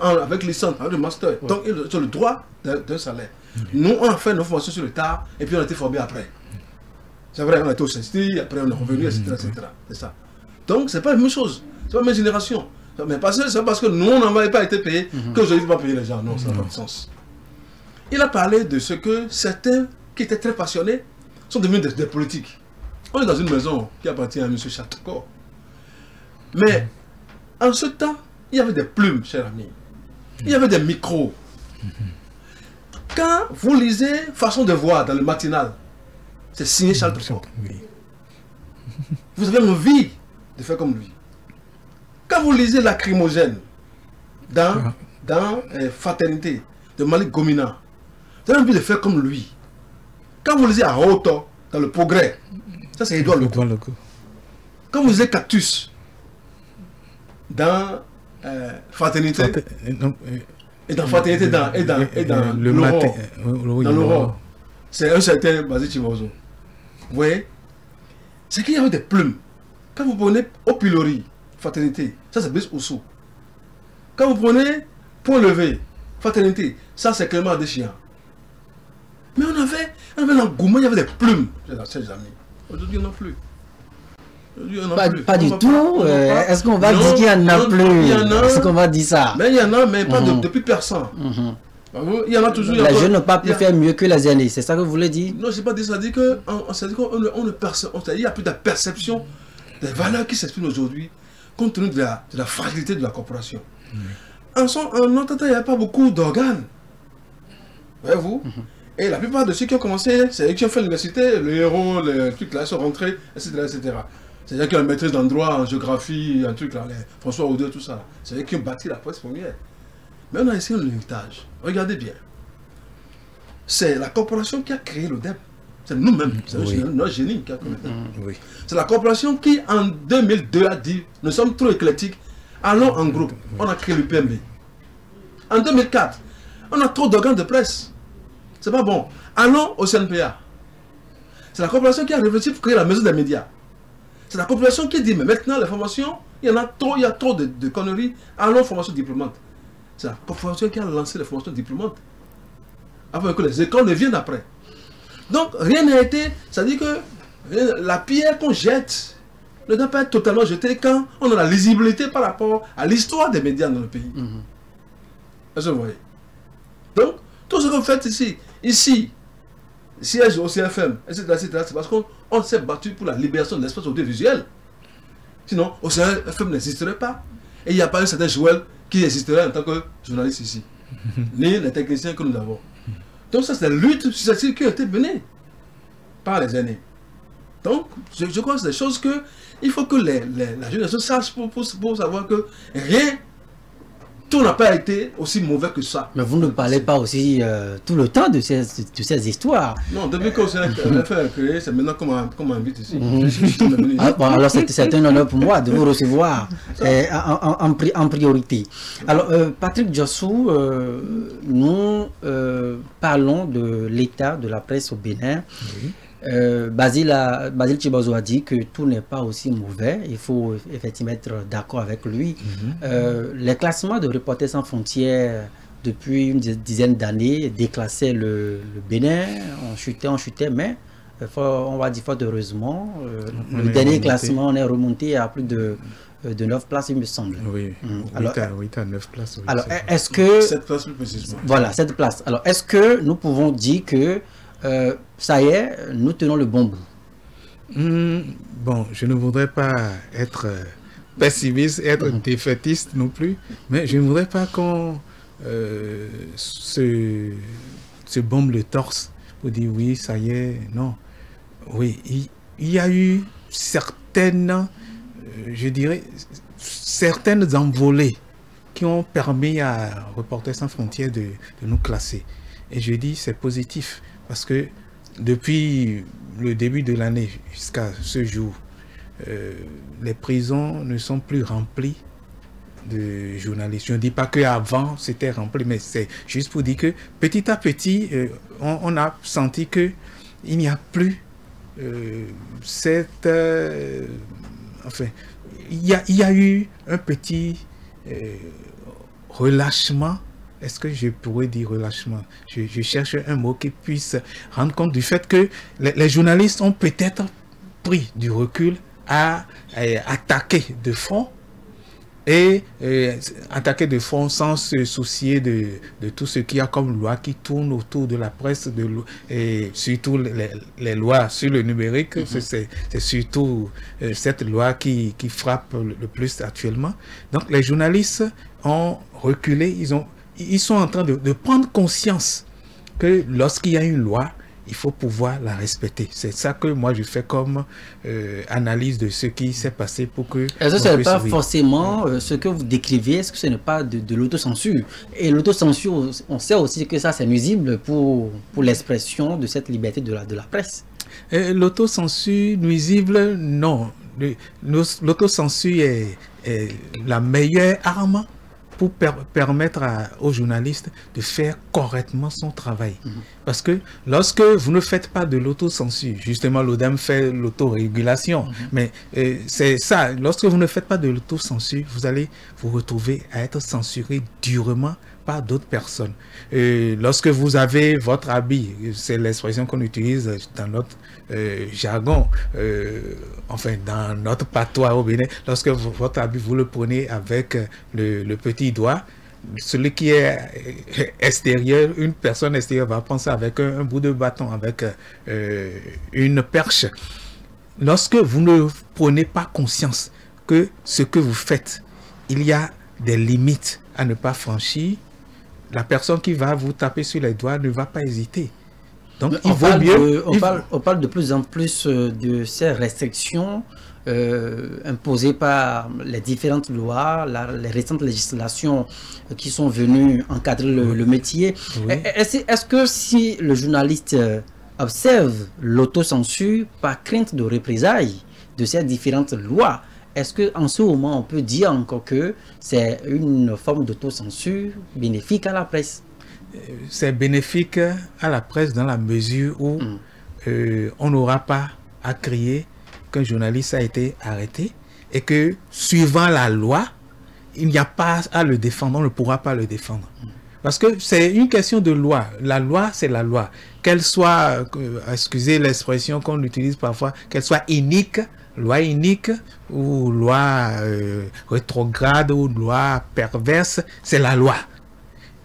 avec licence, avec le master. Donc, ils ont le droit d'un salaire. Nous, on a fait nos formations sur le tard, et puis on a été formés après. C'est vrai, on a été au CST, après on est revenu, etc. C'est ça. Donc, c'est pas la même chose. C'est pas la même génération. Mais c'est parce que nous, on n'avait pas été payés que je ne vais pas payer les gens. Non, ça n'a pas de sens. Il a parlé de ce que certains qui étaient très passionnés sont devenus des politiques. On est dans une maison qui appartient à M. Châteaucourt. Mais en ce temps, il y avait des plumes, cher ami. Il y avait des micros. Quand vous lisez Façon de voir dans le matinal, c'est signé Charles Truffaut. Vous avez envie de faire comme lui. Quand vous lisez Lacrymogène dans Fraternité de Malik Gomina, vous avez envie de faire comme lui. Quand vous lisez Aoto dans Le Progrès, ça c'est Édouard Legault. Quand vous lisez Cactus dans Fraternité, et dans Fraternité et dans l'Aurore, c'est un certain Basil Chimozo. Vous voyez, c'est qu'il y avait des plumes. Quand vous prenez Au Pilori, Fraternité, ça c'est Brice Oussou. Quand vous prenez Point Levé, Fraternité, ça c'est Clément Adéchian. Mais on avait l'engouement, il y avait des plumes, chers amis. Aujourd'hui, il n'y en a plus.
Pas du tout. Est-ce qu'on va dire qu'il n'y en a plus? Est-ce qu'on va dire ça?
Mais il y en a, mais pas depuis personne. Il y en a toujours.
Les jeunes n'ont pas pu faire mieux que les aînés, c'est ça que vous voulez dire?
Non, je n'ai pas dit ça. Il n'y a plus de perception des valeurs qui s'expriment aujourd'hui compte tenu de la fragilité de la corporation. en notre temps, il n'y a pas beaucoup d'organes. Voyez-vous? Et la plupart de ceux qui ont commencé, c'est eux qui ont fait l'université, le héros, les trucs là, sont rentrés, etc. etc. C'est-à-dire qui ont une maîtrise en droit, en géographie, un truc là, François Oudé, tout ça. C'est eux qui ont bâti la presse première. Mais on a essayé un héritage. Regardez bien. C'est la corporation qui a créé l'ODEP. C'est nous-mêmes, c'est notre génie qui a créé l'ODEP. C'est la corporation qui, en 2002, a dit, nous sommes trop éclectiques, allons en groupe. On a créé le PMB. En 2004, on a trop d'organes de presse. C'est pas bon. Allons au CNPA. C'est la corporation qui a réfléchi pour créer la maison des médias. C'est la corporation qui dit, mais maintenant, les formations, il y a trop de conneries. Allons formation diplômante. C'est la corporation qui a lancé les formations diplômantes. Avant que les écoles ne viennent après. Donc, rien n'a été... C'est-à-dire que la pierre qu'on jette ne doit pas être totalement jetée quand on a la lisibilité par rapport à l'histoire des médias dans le pays. Est-ce que vous voyez? Donc, tout ce que vous faites ici, siège au CFM, etc., c'est parce qu'on s'est battu pour la libération de l'espace audiovisuel. Sinon, au CFM n'existerait pas. Et il n'y a pas un certain Joël qui existerait en tant que journaliste ici. Ni les techniciens que nous avons. Donc ça, c'est la lutte successive qui a été menée par les aînés. Donc, je crois que c'est des choses que il faut que la génération sache pour savoir que rien, tout n'a pas été aussi mauvais que ça.
Mais vous ne parlez pas aussi tout le temps de ces histoires.
Non, depuis qu'on s'est fait créer, c'est maintenant qu'on m'invite ici.
Bon, alors c'est un honneur pour moi de vous recevoir en priorité. Alors, Patrick Djossou, nous parlons de l'état de la presse au Bénin. Oui. Basile Chibazo a dit que tout n'est pas aussi mauvais. Il faut effectivement être d'accord avec lui. Les classements de Reporters sans frontières depuis une dizaine d'années déclassaient le Bénin. On chutait, mais on va dire fort heureusement, le dernier classement, on est remonté à plus de 9 places, il me semble.
Oui, alors, 8 à 9 places. Oui,
alors, est-ce que...
7 places plus précisément.
Voilà, 7 places. Alors, est-ce que nous pouvons dire que ça y est, nous tenons le bon bout?
Bon, je ne voudrais pas être pessimiste, être défaitiste non plus, mais je ne voudrais pas qu'on se bombe le torse pour dire oui, ça y est, non. Oui, il y a eu certaines, je dirais, certaines envolées qui ont permis à Reporters sans frontières de nous classer. Et je dis c'est positif. Parce que depuis le début de l'année jusqu'à ce jour, les prisons ne sont plus remplies de journalistes. Je ne dis pas qu'avant c'était rempli, mais c'est juste pour dire que petit à petit, on a senti qu'il n'y a plus cette... enfin, il y a eu un petit relâchement. Est-ce que je pourrais dire relâchement? Je cherche un mot qui puisse rendre compte du fait que les journalistes ont peut-être pris du recul à attaquer de front et attaquer de front sans se soucier de tout ce qu'il y a comme loi qui tourne autour de la presse et surtout les lois sur le numérique. C'est surtout cette loi qui frappe le plus actuellement. Donc les journalistes ont reculé, ils sont en train de prendre conscience que lorsqu'il y a une loi, il faut pouvoir la respecter. C'est ça que moi je fais comme analyse de ce qui s'est passé pour que...
Est-ce que ce n'est pas forcément ce que vous décrivez, est-ce que ce n'est pas de l'autocensure? Et l'autocensure, on sait aussi que ça c'est nuisible pour l'expression de cette liberté de la presse.
L'autocensure nuisible, non. L'autocensure est la meilleure arme pour permettre aux journalistes de faire correctement son travail. Parce que lorsque vous ne faites pas de l'autocensure, justement l'ODEM fait l'autorégulation, mais c'est ça, lorsque vous ne faites pas de l'autocensure, vous allez vous retrouver à être censuré durement par d'autres personnes. Lorsque vous avez votre habit, c'est l'expression qu'on utilise dans notre jargon, enfin dans notre patois au Bénin, lorsque votre habit, vous le prenez avec le petit doigt, celui qui est extérieur, une personne extérieure va prendre ça avec un bout de bâton, avec une perche. Lorsque vous ne prenez pas conscience que ce que vous faites, il y a des limites à ne pas franchir, la personne qui va vous taper sur les doigts ne va pas hésiter. Donc,
on parle de plus en plus de ces restrictions imposées par les différentes lois, les récentes législations qui sont venues encadrer le métier. Oui. Est-ce que si le journaliste observe l'autocensure par crainte de représailles de ces différentes lois, est-ce qu'en ce moment on peut dire encore que c'est une forme d'autocensure bénéfique à la presse?
C'est bénéfique à la presse dans la mesure où on n'aura pas à crier qu'un journaliste a été arrêté et que, suivant la loi, il n'y a pas à le défendre, on ne pourra pas le défendre. Parce que c'est une question de loi. La loi, c'est la loi. Qu'elle soit, excusez l'expression qu'on utilise parfois, qu'elle soit inique, loi inique, ou loi rétrograde, ou loi perverse, c'est la loi.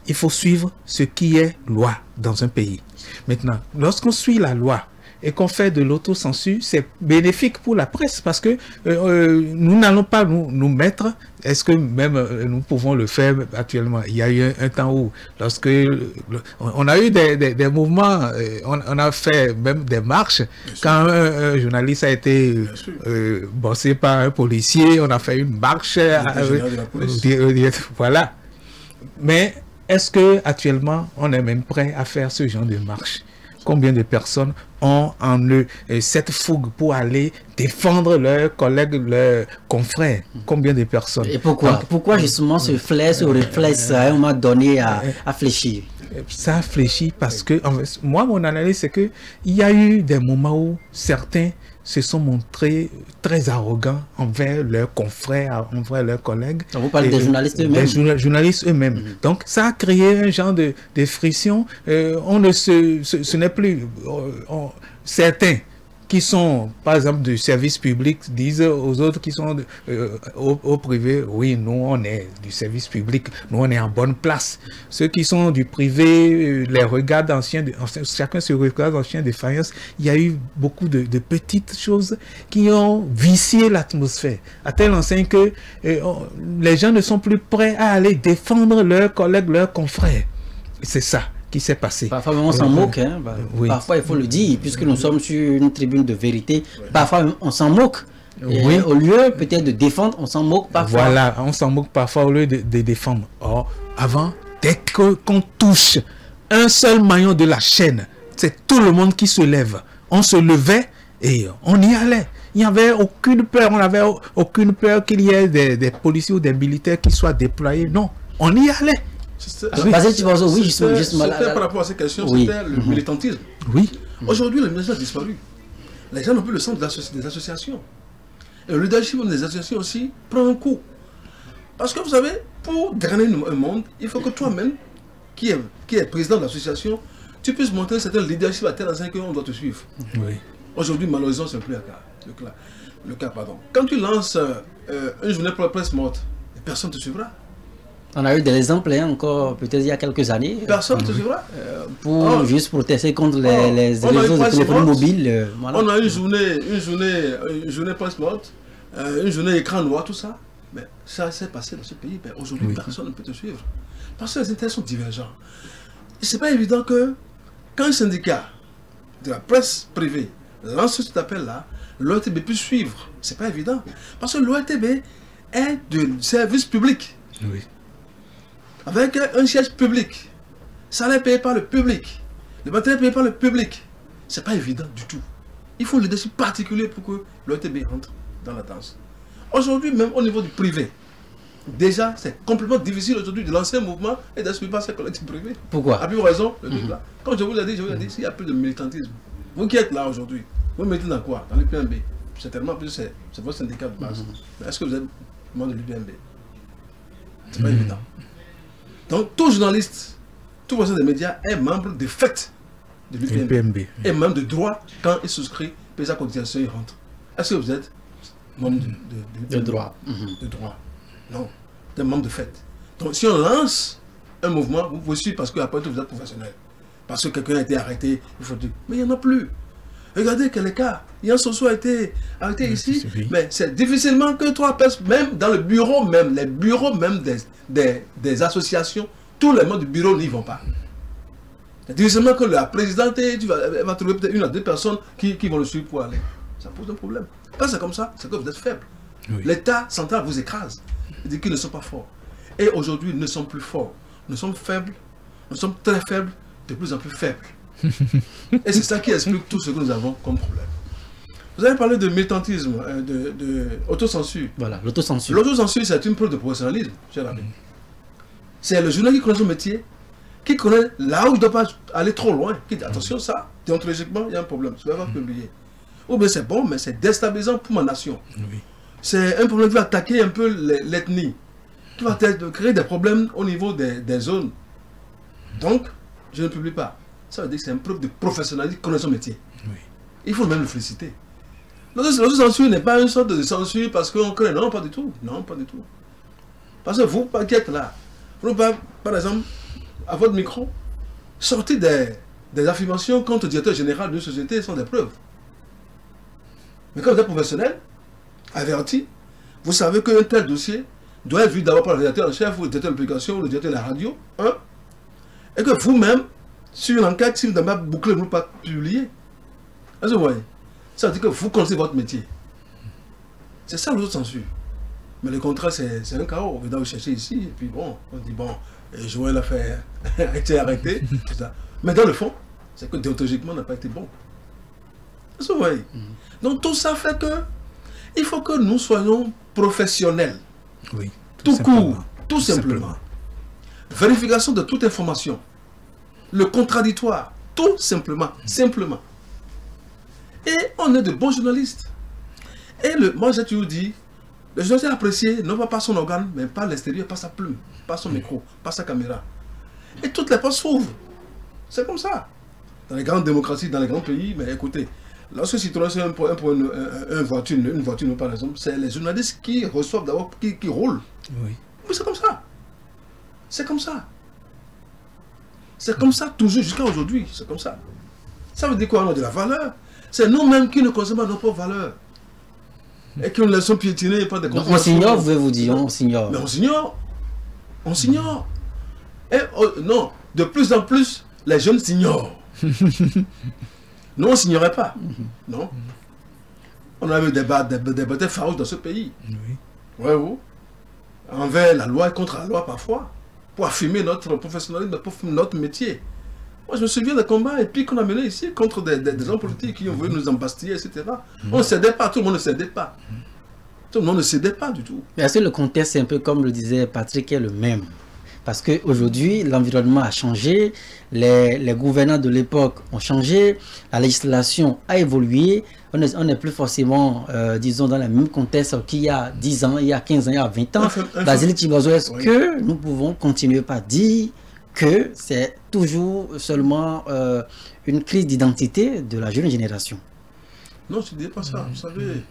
Il faut suivre ce qui est loi dans un pays. Maintenant, lorsqu'on suit la loi et qu'on fait de l'autocensure, c'est bénéfique pour la presse parce que nous n'allons pas nous mettre, est-ce que même nous pouvons le faire actuellement? Il y a eu un temps où, lorsque on a eu des mouvements, on a fait même des marches, quand un journaliste a été bossé par un policier, on a fait une marche, voilà. Mais est-ce que actuellement on est même prêt à faire ce genre de marche? Combien de personnes ont en eux cette fougue pour aller défendre leurs collègues, leurs confrères? Combien de personnes?
Et pourquoi justement ce flair, ce réflexe à un moment donné à fléchir?
Ça fléchit parce que, moi, mon analyse, c'est qu'il y a eu des moments où certains se sont montrés très arrogants envers leurs confrères, envers leurs collègues.
Vous parlez des journalistes eux-mêmes?
Des journalistes eux-mêmes. Donc, ça a créé un genre de friction. Ce n'est plus... certains qui sont, par exemple, du service public, disent aux autres qui sont au privé, oui, nous, on est du service public, nous, on est en bonne place. Ceux qui sont du privé, les regardent chacun se regarde en chien de faïence. Il y a eu beaucoup de petites choses qui ont vicié l'atmosphère, à telle enseigne que les gens ne sont plus prêts à aller défendre leurs collègues, leurs confrères. C'est ça qui s'est passé.
Parfois on s'en moque, hein. Oui. Parfois il faut le dire, puisque nous sommes sur une tribune de vérité, parfois on s'en moque. Oui. Au lieu peut-être de défendre, on s'en moque parfois.
Voilà, on s'en moque parfois au lieu de défendre. Or, avant, dès qu'on touche un seul maillon de la chaîne, c'est tout le monde qui se lève. On se levait et on y allait. Il n'y avait aucune peur, on n'avait aucune peur qu'il y ait des policiers ou des militaires qui soient déployés. Non, on y allait.
C'était par rapport à ces questions, c'était le militantisme.
Oui.
Aujourd'hui, le militantisme a disparu. Les gens n'ont plus le sens des associations. Et le leadership des associations aussi prend un coup. Parce que vous savez, pour gagner un monde, il faut que toi-même, qui est président de l'association, tu puisses montrer un certain leadership à tel enseigne qu'on doit te suivre. Oui. Aujourd'hui, malheureusement, ce n'est plus le cas. Quand tu lances une journée pour la presse morte, personne ne te suivra.
On a eu des exemples encore peut-être il y a quelques années.
Personne ne te suivra.
Pour juste protester contre les réseaux de téléphonie mobile.
Voilà. On a une journée presse morte, une journée écran noir, tout ça. Mais ça s'est passé dans ce pays. Aujourd'hui, personne ne peut te suivre. Parce que les intérêts sont divergents. Ce n'est pas évident que quand un syndicat de la presse privée lance cet appel-là, l'ORTB puisse suivre. Ce n'est pas évident. Parce que l'ORTB est de service public.
Oui.
Avec un siège public, salaire payé par le public, le matériel payé par le public. Ce n'est pas évident du tout. Il faut un leadership particulier pour que l'ORTB entre dans la danse. Aujourd'hui, même au niveau du privé, déjà, c'est complètement difficile aujourd'hui de lancer un mouvement et d'assumer par ces collectifs privés.
Pourquoi?
À plus raison, le truc là. Comme je vous l'ai dit, s'il y a plus de militantisme. Vous qui êtes là aujourd'hui, vous mettez dans quoi? Dans l'UPMB. Certainement, c'est votre syndicat de base. Mais est-ce que vous êtes membre de l'UPMB? C'est pas évident. Donc, tout journaliste, tout responsable des médias est membre de fait de l'UPMB. Et membre de droit quand il souscrit, paye sa cotisation, il rentre. Est-ce que vous êtes membre
de droit?
De droit. Non, vous êtes membre de fait. Donc, si on lance un mouvement, vous pouvez suivre parce qu'après tout, vous êtes professionnel. Parce que quelqu'un a été arrêté, il faut dire, mais il n'y en a plus. Regardez quel cas. Yann Soso a été ici, mais c'est difficilement que 3 personnes, même dans le bureau même, les bureaux même des associations, tous les membres du bureau n'y vont pas. C'est difficilement que la présidente, elle va trouver peut-être 1 à 2 personnes qui vont le suivre pour aller. Ça pose un problème. Quand c'est comme ça, c'est que vous êtes faible. Oui. L'État central vous écrase. Il dit qu'ils ne sont pas forts. Et aujourd'hui, nous ne sommes plus forts. Nous sommes faibles, nous sommes très faibles, de plus en plus faibles. Et c'est ça qui explique tout ce que nous avons comme problème. Vous avez parlé de militantisme, de autocensure.
Voilà, l'autocensure.
L'autocensure, c'est une preuve de professionnalisme, cher ami. C'est le journaliste qui connaît son métier, qui connaît là où je ne dois pas aller trop loin, qui dit attention, ça, déontologiquement, il y a un problème, je ne vais pas publier. Ou bien c'est bon, mais c'est déstabilisant pour ma nation. Oui. C'est un problème qui va attaquer un peu l'ethnie, qui va créer des problèmes au niveau des zones. Donc, je ne publie pas. Ça veut dire que c'est une preuve de professionnalisme qui connaît son métier. Oui. Il faut même le féliciter. L'autocensure n'est pas une sorte de censure parce qu'on crée. Non, pas du tout. Non, pas du tout. Parce que vous, qui êtes là, vous pouvez, par exemple, à votre micro, sortir des affirmations contre le directeur général d'une société sans des preuves. Mais quand vous êtes professionnel, averti, vous savez qu'un tel dossier doit être vu d'abord par le directeur en chef ou le directeur de l'application ou le directeur de la radio, hein, et que vous-même, sur une enquête, si vous n'avez pas bouclé, vous ne pouvez pas publier. Est-ce que vous voyez? Ça veut dire que vous connaissez votre métier. C'est ça l'autocensure. Mais le contraire, c'est un chaos. Vous allez chercher ici, et puis bon, on dit bon, Joël a été arrêté, tout ça. Mais dans le fond, c'est que déontologiquement, on n'a pas été bon. Est-ce que vous voyez? Donc tout ça fait que il faut que nous soyons professionnels. Oui. Tout court, tout simplement. Vérification de toute information. Le contradictoire, tout simplement. Simplement. Et on est de bons journalistes. Et moi j'ai toujours dit, le journaliste est apprécié non pas par son organe, mais par l'extérieur, par sa plume, par son micro, par sa caméra. Et toutes les portes s'ouvrent. C'est comme ça. Dans les grandes démocraties, dans les grands pays, mais écoutez, lorsque Citroën c'est une voiture, par exemple, c'est les journalistes qui reçoivent d'abord, qui roulent. Oui. Oui, c'est comme ça. C'est comme ça. C'est comme ça toujours, jusqu'à aujourd'hui. C'est comme ça. Ça veut dire quoi? On a de la valeur. C'est nous-mêmes qui ne connaissons pas nos propres valeurs. Et qui nous laissons piétiner par des
considérations. On s'ignore, vous vous dire, on s'ignore.
Mais on s'ignore. On s'ignore. Et non, de plus en plus, les jeunes s'ignorent. Nous, on ne s'ignorait pas. Non. On avait des batailles farouches dans ce pays. Oui. Ouais, oui. Envers la loi et contre la loi parfois. Pour affirmer notre professionnalisme, pour notre métier. Moi, je me souviens des combats et puis qu'on a mené ici contre des hommes politiques qui ont voulu nous embastiller, etc. On ne cédait pas, tout le monde ne cédait pas. Tout le monde ne cédait pas du tout.
Mais est-ce que le contexte, c'est un peu comme le disait Patrick, est le même? Parce qu'aujourd'hui, l'environnement a changé, les gouvernants de l'époque ont changé, la législation a évolué, on n'est plus forcément, disons, dans le même contexte qu'il y a 10 ans, il y a 15 ans, il y a 20 ans. Basile Tibazo, est-ce que nous pouvons continuer par dire que c'est toujours seulement une crise d'identité de la jeune génération?
Non, je ne dis pas ça. Vous savez,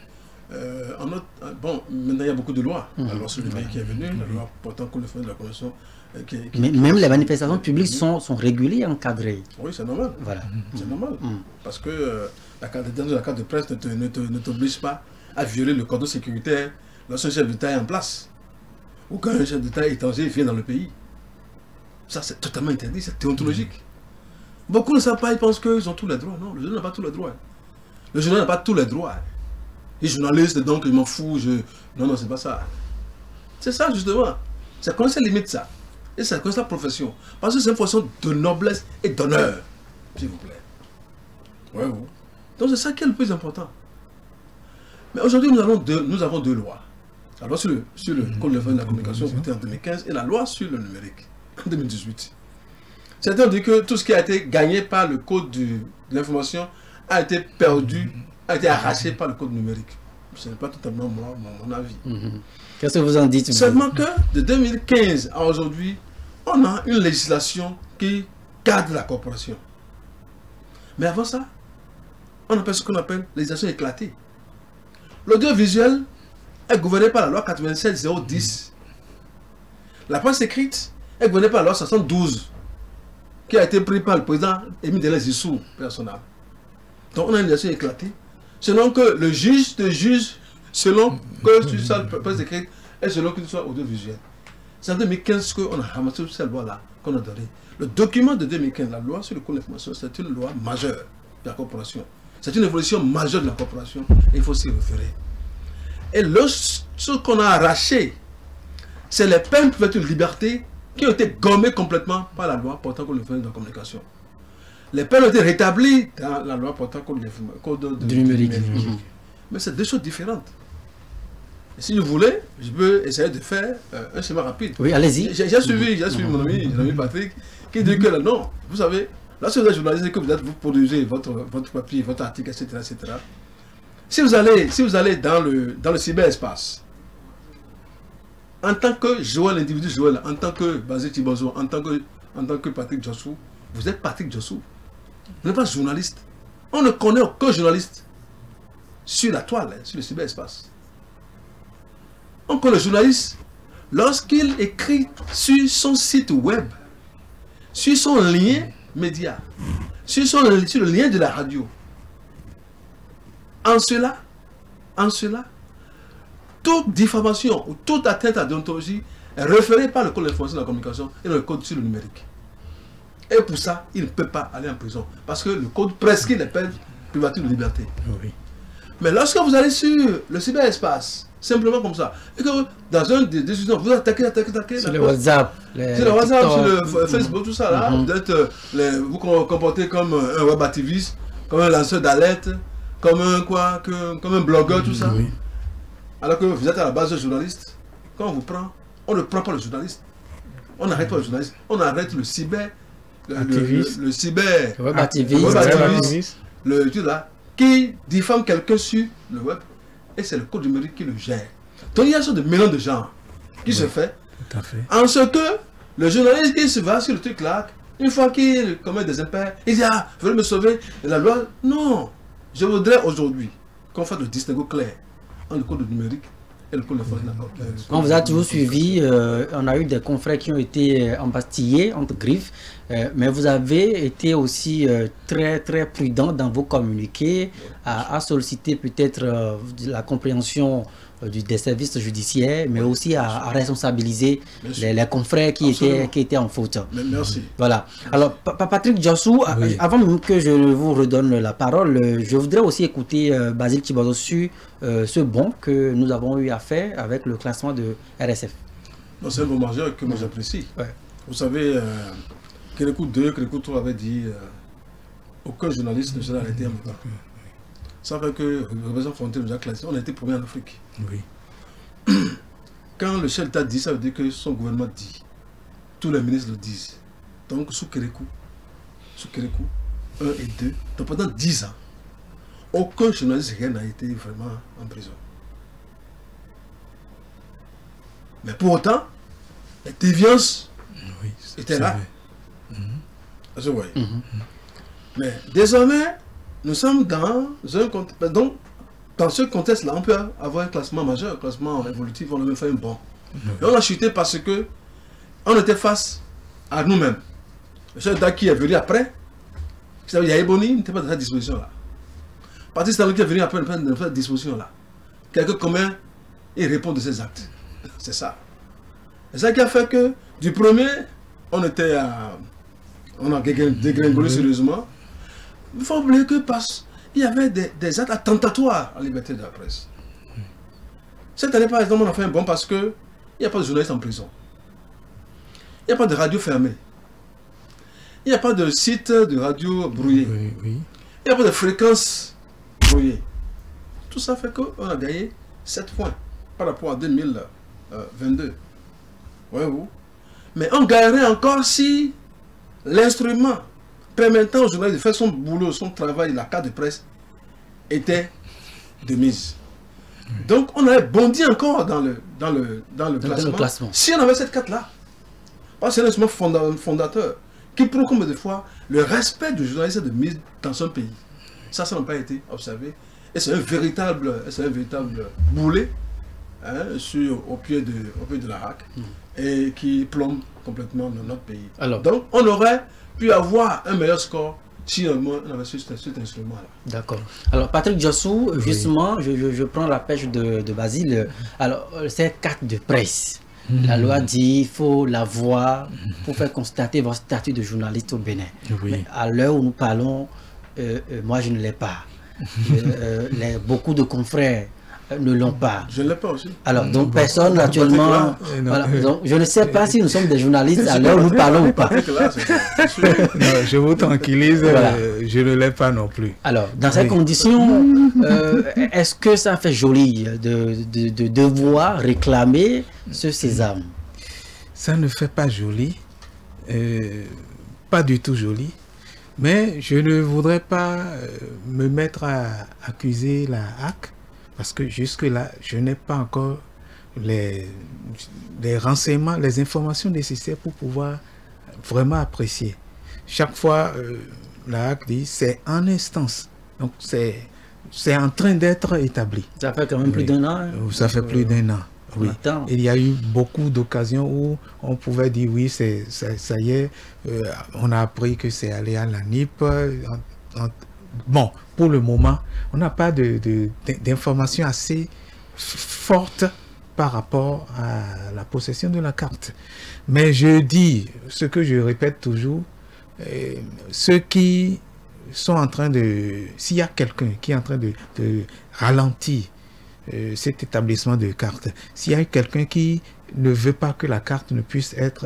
bon, maintenant il y a beaucoup de lois. La loi sur le pays qui est venue, la loi portant contre le fond de la Convention.
Mais même les manifestations publiques sont régulées, encadrées.
Oui, c'est normal. Voilà. C'est normal. Parce que la carte de presse ne t'oblige pas à violer le cordon sécuritaire lorsqu'un chef d'État est en place. Ou quand un chef d'État étranger vient dans le pays. Ça, c'est totalement interdit, c'est théontologique. Beaucoup ne savent pas, ils pensent qu'ils ont tous les droits. Non, le journal n'a pas tous les droits. Le journal n'a pas tous les droits. Les journalistes, donc, ils m'en foutent. Non, non, c'est pas ça. C'est ça, justement. C'est connaître ses limites, ça. Et c'est connaître sa profession. Parce que c'est une profession de noblesse et d'honneur, s'il vous plaît. Ouais, oui. Donc, c'est ça qui est le plus important. Mais aujourd'hui, nous avons deux lois. La loi sur le code de la communication votée en 2015 et la loi sur le numérique en 2018. Certains disent que tout ce qui a été gagné par le code de l'information a été perdu, a été arraché par le code numérique. Ce n'est pas totalement mon avis.
Qu'est-ce que vous en dites?
Seulement que de 2015 à aujourd'hui, on a une législation qui cadre la corporation. Mais avant ça, on appelle ce qu'on appelle législation éclatée. L'audiovisuel est gouverné par la loi 87-010. La presse écrite est gouvernée par la loi 72, qui a été prise par le président Émile Delès Issou, personnel. Donc on a une législation éclatée, selon que le juge te juge, selon que tu sois presse écrite et selon que tu sois audiovisuel. C'est en 2015 qu'on a ramassé cette loi-là, qu'on a donné. Le document de 2015, la loi sur le code de l'information, c'est une loi majeure de la corporation. C'est une évolution majeure de la corporation et il faut s'y référer. Et ce qu'on a arraché, c'est les peines pour une liberté qui ont été gommées complètement par la loi portant code de la communication. Les peines ont été rétablies dans la loi portant code du numérique. Mais c'est deux choses différentes. Et si vous voulez, je peux essayer de faire un schéma rapide.
Oui, allez-y.
J'ai suivi mon ami Patrick qui dit que non, vous savez, lorsque vous êtes journaliste et que vous produisez votre papier, votre article, etc., etc. Si vous allez dans le cyberespace, en tant que Joël, individu Joël, en tant que Basile Tibozo, en tant que Patrick Djossou, vous êtes Patrick Djossou. Vous n'êtes pas journaliste. On ne connaît aucun journaliste sur la toile, sur le cyberespace. On connaît le journaliste lorsqu'il écrit sur son site web, sur son lien média, sur le lien de la radio. En cela, toute diffamation ou toute atteinte à la déontologie est référée par le code de l'information et de la communication et le code sur le numérique. Et pour ça, il ne peut pas aller en prison. Parce que le code prescrit les peines privatives de liberté.
Oui.
Mais lorsque vous allez sur le cyberespace, simplement comme ça, et que dans un des discussions, vous attaquez.
Sur le WhatsApp.
Sur le WhatsApp, sur le Facebook, tout ça là, vous comportez comme un web activiste, comme un lanceur d'alerte, comme un blogueur, tout ça.
Oui.
Alors que vous êtes à la base de journaliste, quand on vous prend, on ne prend pas le journaliste. On n'arrête pas le journaliste, on arrête le cyber. Le cyber.
Web activiste.
Le truc là, qui diffame quelqu'un sur le web, et c'est le code numérique qui le gère. Donc il y a une sorte de mélange de genres qui se fait.
Tout à fait.
En ce que le journaliste qui se va sur le truc là, une fois qu'il commet des impairs, il dit ah, vous voulez me sauver de la loi? Non. Je voudrais aujourd'hui qu'on fasse le distinguo clair entre le code numérique et le code de l'information.
On vous a toujours suivi, on a eu des confrères qui ont été embastillés entre griffes, mais vous avez été aussi très prudent dans vos communiqués, à solliciter peut-être la compréhension des services judiciaires, mais aussi à responsabiliser les confrères qui étaient en faute.
Merci.
Voilà. Alors, Patrick Djossou, oui. Avant même que je vous redonne la parole, je voudrais aussi écouter Basile Tibozo sur ce bond que nous avons eu à faire avec le classement de RSF.
C'est un bon majeur que moi j'apprécie. Ouais. Vous savez, Kérékou 2, Kérékou 3 avait dit aucun journaliste ne sera arrêté en même temps. Ça fait que le représentant Frontier nous a classé. On a été premier en Afrique.
Oui.
Quand le chef d'État dit, ça veut dire que son gouvernement dit. Tous les ministres le disent. Donc, sous Kérékou 1 et 2, donc pendant 10 ans, aucun journaliste rien n'a été vraiment en prison. Mais pour autant, les déviances étaient là. Vous voyez. Mais désormais, nous sommes dans un contexte. Donc, dans ce contexte-là, on peut avoir un classement majeur, un classement évolutif, on a même fait un bon. Et on a chuté parce que on était face à nous-mêmes. Le chef d'État qui est venu après, qui s'appelle Yaïboni, n'était pas dans cette disposition-là. Patrice Talon qui est venu après, n'était pas dans cette disposition-là. Quelqu'un commun, il répond de ses actes. C'est ça. C'est ça qui a fait que, du premier, on a dégringolé sérieusement. Il faut oublier que il y avait des actes attentatoires à la liberté de la presse. Cette année, par exemple, on a fait un bon parce qu'il n'y a pas de journalistes en prison. Il n'y a pas de radio fermée. Il n'y a pas de site de radio brouillé. Il n'y a pas de fréquence brouillée. Tout ça fait qu'on a gagné 7 points par rapport à 2022. Voyez-vous? Mais on gagnerait encore si l'instrument permettant aux journalistes de faire son boulot, son travail, la carte de presse, était de mise. Donc on avait bondi encore dans le classement. Si on avait cette carte-là, parce que c'est un instrument fondateur qui prouve combien de fois le respect du journaliste est de mise dans son pays. Ça n'a pas été observé. Et c'est un véritable boulet au pied de la RAC et qui plombe complètement notre pays. Alors, donc on aurait pu avoir un meilleur score si on avait cet instrument-là.
D'accord. Alors, Patrick Djossou, justement, je prends la pêche de Basile. Alors, ces cartes de presse, la loi dit qu'il faut la voir pour faire constater votre statut de journaliste au Bénin.
Oui.
Mais à l'heure où nous parlons, moi, je ne l'ai pas. Beaucoup de confrères ne l'ont pas.
Je ne l'ai pas aussi.
Alors, donc personne actuellement... Voilà, donc, je ne sais pas si nous sommes des journalistes à l'heure où nous parlons ou pas.
Non, je vous tranquillise,
Voilà.
Je ne l'ai pas non plus.
Alors, dans ces conditions, est-ce que ça fait joli de devoir réclamer ce sésame?
Ça ne fait pas joli, pas du tout joli, mais je ne voudrais pas me mettre à accuser la HAC, parce que jusque-là, je n'ai pas encore les renseignements, les informations nécessaires pour pouvoir vraiment apprécier. Chaque fois, la HAC dit c'est en instance, donc c'est en train d'être établi.
Ça fait quand même plus d'un an. Hein?
Ça fait plus d'un an. Oui.
Attends.
Il y a eu beaucoup d'occasions où on pouvait dire oui, ça y est, on a appris que c'est allé à la NIP. Bon, pour le moment, on n'a pas d'informations assez fortes par rapport à la possession de la carte. Mais je dis, ce que je répète toujours, ceux qui sont en train de... S'il y a quelqu'un qui est en train de ralentir cet établissement de cartes, s'il y a quelqu'un qui ne veut pas que la carte ne puisse être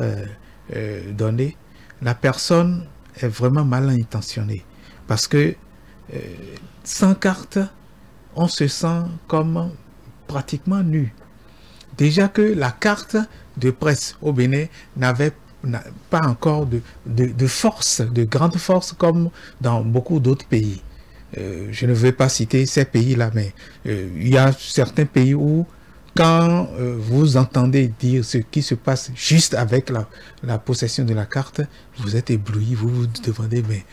donnée, la personne est vraiment mal intentionnée. Parce que sans carte, on se sent comme pratiquement nu. Déjà que la carte de presse au Bénin n'avait pas encore de force, de grande force comme dans beaucoup d'autres pays. Je ne vais pas citer ces pays-là, mais il y a certains pays où, quand vous entendez dire ce qui se passe juste avec la possession de la carte, vous êtes ébloui, vous vous demandez, mais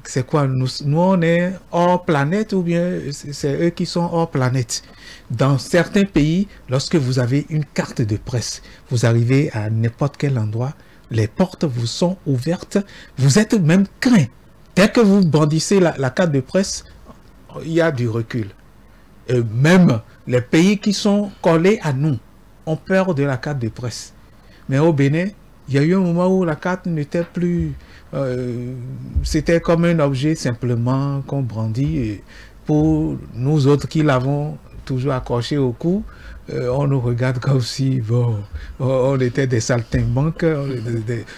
c'est quoi, nous on est hors planète ou bien c'est eux qui sont hors planète? Dans certains pays, lorsque vous avez une carte de presse, vous arrivez à n'importe quel endroit, les portes vous sont ouvertes, vous êtes même craint. Dès que vous brandissez la carte de presse, il y a du recul. Et même les pays qui sont collés à nous ont peur de la carte de presse. Mais au Bénin, il y a eu un moment où la carte n'était plus... c'était comme un objet simplement qu'on brandit. Et pour nous autres qui l'avons toujours accroché au cou, on nous regarde comme si bon, on était des saltimbanques,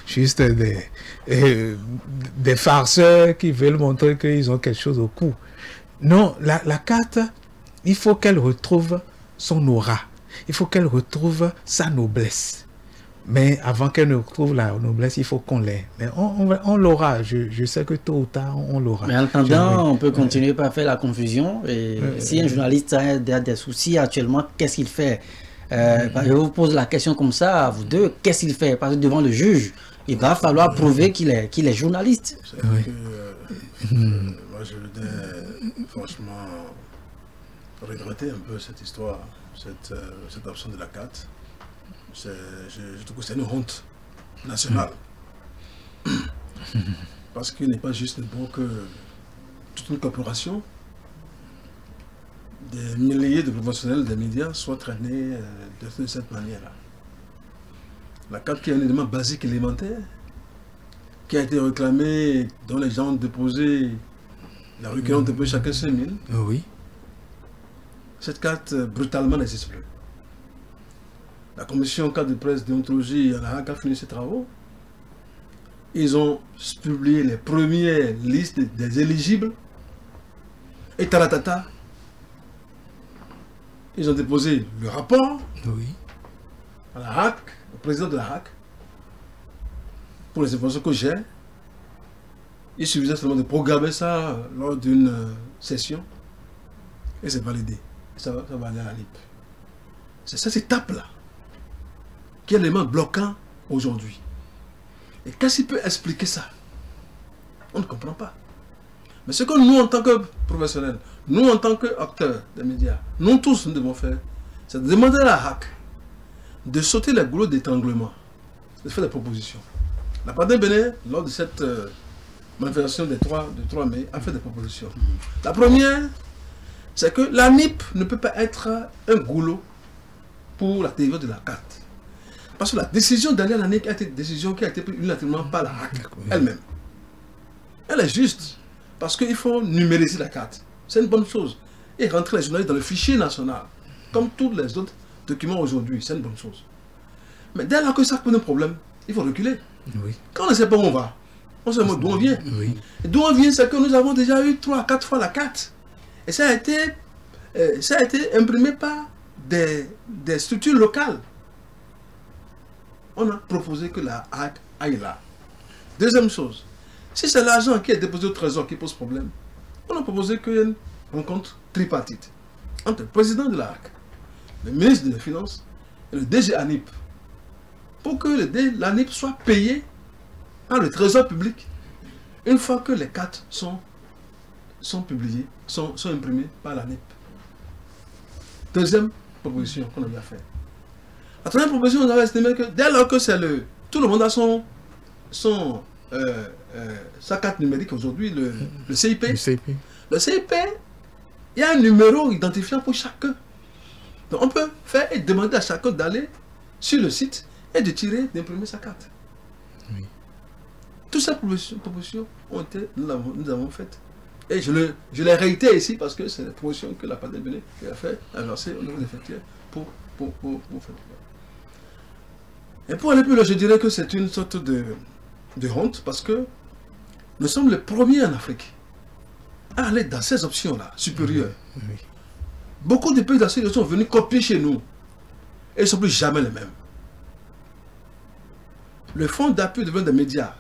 juste des farceurs qui veulent montrer qu'ils ont quelque chose au cou. Non, la carte, il faut qu'elle retrouve son aura. Il faut qu'elle retrouve sa noblesse. Mais avant qu'elle ne retrouve la noblesse, il faut qu'on l'ait. Mais on l'aura. Je sais que tôt ou tard, on l'aura.
Mais en attendant, on peut continuer par faire la confusion. Et si un journaliste a des soucis actuellement, qu'est-ce qu'il fait? Je vous pose la question comme ça à vous deux. Qu'est-ce qu'il fait? Parce que devant le juge, il va falloir prouver qu'il est journaliste.
Moi, je voudrais franchement regretter un peu cette histoire, cette absence de la carte. Je trouve que c'est une honte nationale. Parce qu'il n'est pas juste bon que toute une corporation, des milliers de professionnels des médias soient traînés de cette manière-là. La carte qui est un élément basique, élémentaire, qui a été réclamée, dont les gens ont déposé, la recueillent ont déposé chacun 5 000.
Oui.
Cette carte, brutalement, n'existe plus. La commission cadre de presse déontologie à la HAC a fini ses travaux. Ils ont publié les premières listes des éligibles. Et taratata, ils ont déposé le rapport à la HAC, au président de la HAC, pour les informations que j'ai. Il suffisait seulement de programmer ça lors d'une session et c'est validé. Ça va aller à la NIP. C'est cette étape-là qui est l'élément bloquant aujourd'hui. Et qu'est-ce qui peut expliquer ça? On ne comprend pas. Mais ce que nous, en tant que professionnels, nous, en tant qu'acteurs des médias, nous tous, nous devons faire, c'est de demander à la HAC de sauter les goulots d'étranglement, de faire des propositions. La Patrie Bénin, lors de cette manifestation de 3 mai, a fait des propositions. La première, c'est que la NIP ne peut pas être un goulot pour la télévision de la carte. Parce que la décision d'aller à la NIP a été une décision qui a été prise unilatéralement par la RAC elle-même. Elle est juste, parce qu'il faut numériser la carte. C'est une bonne chose. Et rentrer les journalistes dans le fichier national, comme tous les autres documents aujourd'hui, c'est une bonne chose. Mais dès lors que ça pose un problème, il faut reculer.
Oui.
Quand on ne sait pas où on va, on se demande d'où on vient.
Oui.
Et d'où on vient, c'est que nous avons déjà eu 3 à 4 fois la carte. Et ça a été imprimé par des structures locales. On a proposé que la HAC aille là. Deuxième chose, si c'est l'argent qui est déposé au trésor qui pose problème, on a proposé qu'il y ait une rencontre tripartite entre le président de la HAC, le ministre des Finances et le DG ANIP, pour que l'ANIP soit payé par le trésor public une fois que les cartes sont publiées, sont imprimées par l'ANIP. Deuxième proposition qu'on avait fait. La troisième proposition, on avait estimé que dès lors que tout le monde a sa carte numérique aujourd'hui, le CIP. Le CIP, il y a un numéro identifiant pour chacun. Donc on peut faire et demander à chacun d'aller sur le site et de tirer, d'imprimer sa carte.
Oui.
Toutes ces propositions nous avons faites. Et je les réitère ici parce que c'est la proposition que la Patelle Bénin a fait, a lancée au niveau des frontières pour faire. Et pour aller plus loin, je dirais que c'est une sorte de honte parce que nous sommes les premiers en Afrique à aller dans ces options-là, supérieures.
Oui.
Beaucoup de pays d'Afrique sont venus copier chez nous et ils ne sont plus jamais les mêmes. Le fonds d'appui devant des médias,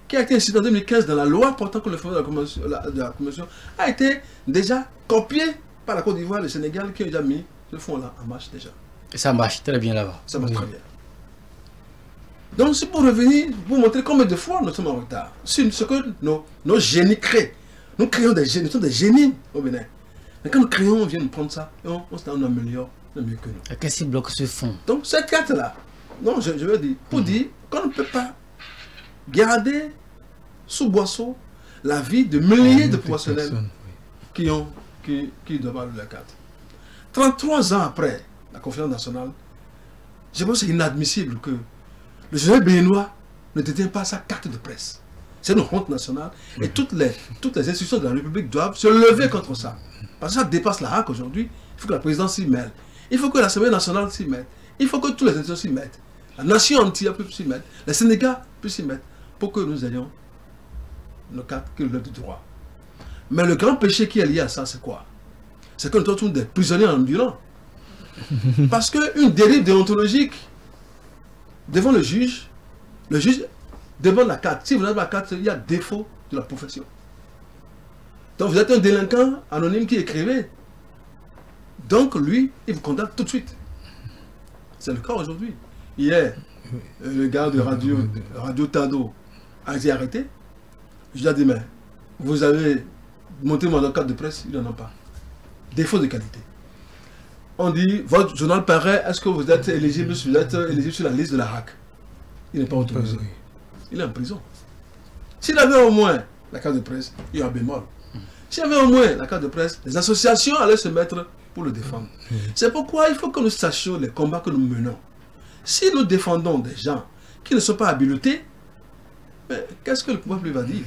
qui a été incident en 2015 dans la loi portant que le fonds de la Commission a été déjà copié par la Côte d'Ivoire et le Sénégal qui ont déjà mis ce fonds-là en marche déjà.
Et ça marche très bien là-bas.
Ça marche très bien. Donc c'est pour revenir, pour montrer combien de fois nous sommes en retard. C'est ce que nos génies créent. Nous créons des génies, nous sommes des génies au Bénin. Mais quand nous créons, on vient nous prendre ça et on améliore mieux que nous.
Qu'est-ce qui bloque ce fonds?
Donc cette carte-là, non, je veux dire, pour dire qu'on ne peut pas garder sous boisseau la vie de milliers de professionnels qui doivent avoir la carte. 33 ans après la conférence nationale, je pense que c'est inadmissible que le journal béninois ne détient pas sa carte de presse. C'est une honte nationale et toutes les institutions de la République doivent se lever contre ça. Parce que ça dépasse la HAC aujourd'hui. Il faut que la présidence s'y mêle. Il faut que l'Assemblée nationale s'y mette. Il faut que tous les institutions s'y mettent. La nation entière puisse s'y mettre. Les Sénégal puissent s'y mettre pour que nous ayons nos cartes qui relèvent du droit. Mais le grand péché qui est lié à ça, c'est quoi? C'est que nous sommes des prisonniers ambulants. Parce qu'une dérive déontologique devant le juge demande la carte. Si vous n'avez pas la carte, il y a défaut de la profession. Donc vous êtes un délinquant anonyme qui écrivait. Donc lui, il vous condamne tout de suite. C'est le cas aujourd'hui. Hier, le gars de Radio Tado a été arrêté. Je lui ai dit, mais vous avez monté mon carte de presse, il n'en a pas. Défaut de qualité. On dit, votre journal paraît, est-ce que vous êtes éligible sur la liste de la RAC? Il n'est pas autorisé. Il est en prison. S'il avait au moins la carte de presse, il y a un bémol. S'il y avait au moins la carte de presse, les associations allaient se mettre pour le défendre. C'est pourquoi il faut que nous sachions les combats que nous menons. Si nous défendons des gens qui ne sont pas habilités, qu'est-ce que le pouvoir va dire?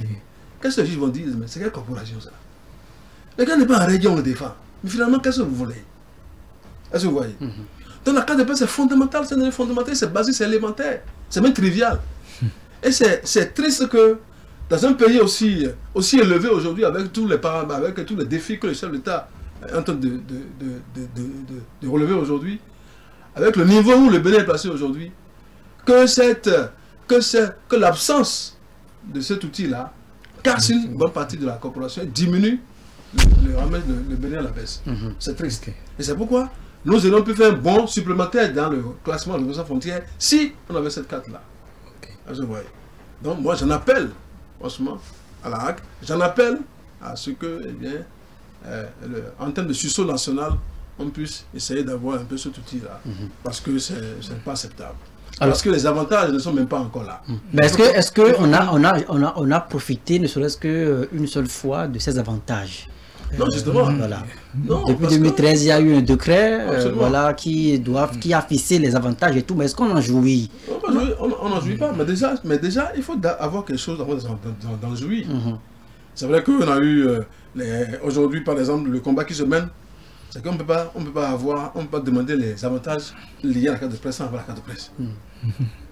Qu'est-ce que les juges vont dire? Mais c'est quelle corporation ça? Les gars n'est pas en règle, on le défend. Mais finalement, qu'est-ce que vous voulez? Est-ce que vous voyez? Donc la carte de presse, c'est fondamental, c'est fondamental, c'est basique, c'est élémentaire, c'est même trivial. Et c'est triste que dans un pays aussi élevé aujourd'hui, avec tous les paramètres, avec tous les défis que le chef de l'État est en train de relever aujourd'hui, avec le niveau où le Bénin est placé aujourd'hui, que l'absence de cet outil-là casse une bonne partie de la corporation et diminue le Bénin à la baisse. C'est triste. Et c'est pourquoi nous aurions pu faire un bond supplémentaire dans le classement de nos frontières si on avait cette carte-là. Donc moi j'en appelle, franchement, à la HAC, j'en appelle à ce que, eh bien, en termes de sursaut national, on puisse essayer d'avoir un peu cet outil-là, parce que c'est pas acceptable. Parce que les avantages ne sont même pas encore là.
Mais est-ce que on a profité, ne serait-ce qu'une seule fois, de ces avantages?
Non, justement.
Voilà.
Non,
depuis 2013, il y a eu un décret voilà, qui a fixé les avantages et tout, mais est-ce qu'on en jouit?
On n'en jouit pas, mais déjà, il faut avoir quelque chose d'en jouir. C'est vrai qu'on a eu, aujourd'hui par exemple, le combat qui se mène, c'est qu'on ne peut pas demander les avantages liés à la carte de presse sans avoir la carte de presse.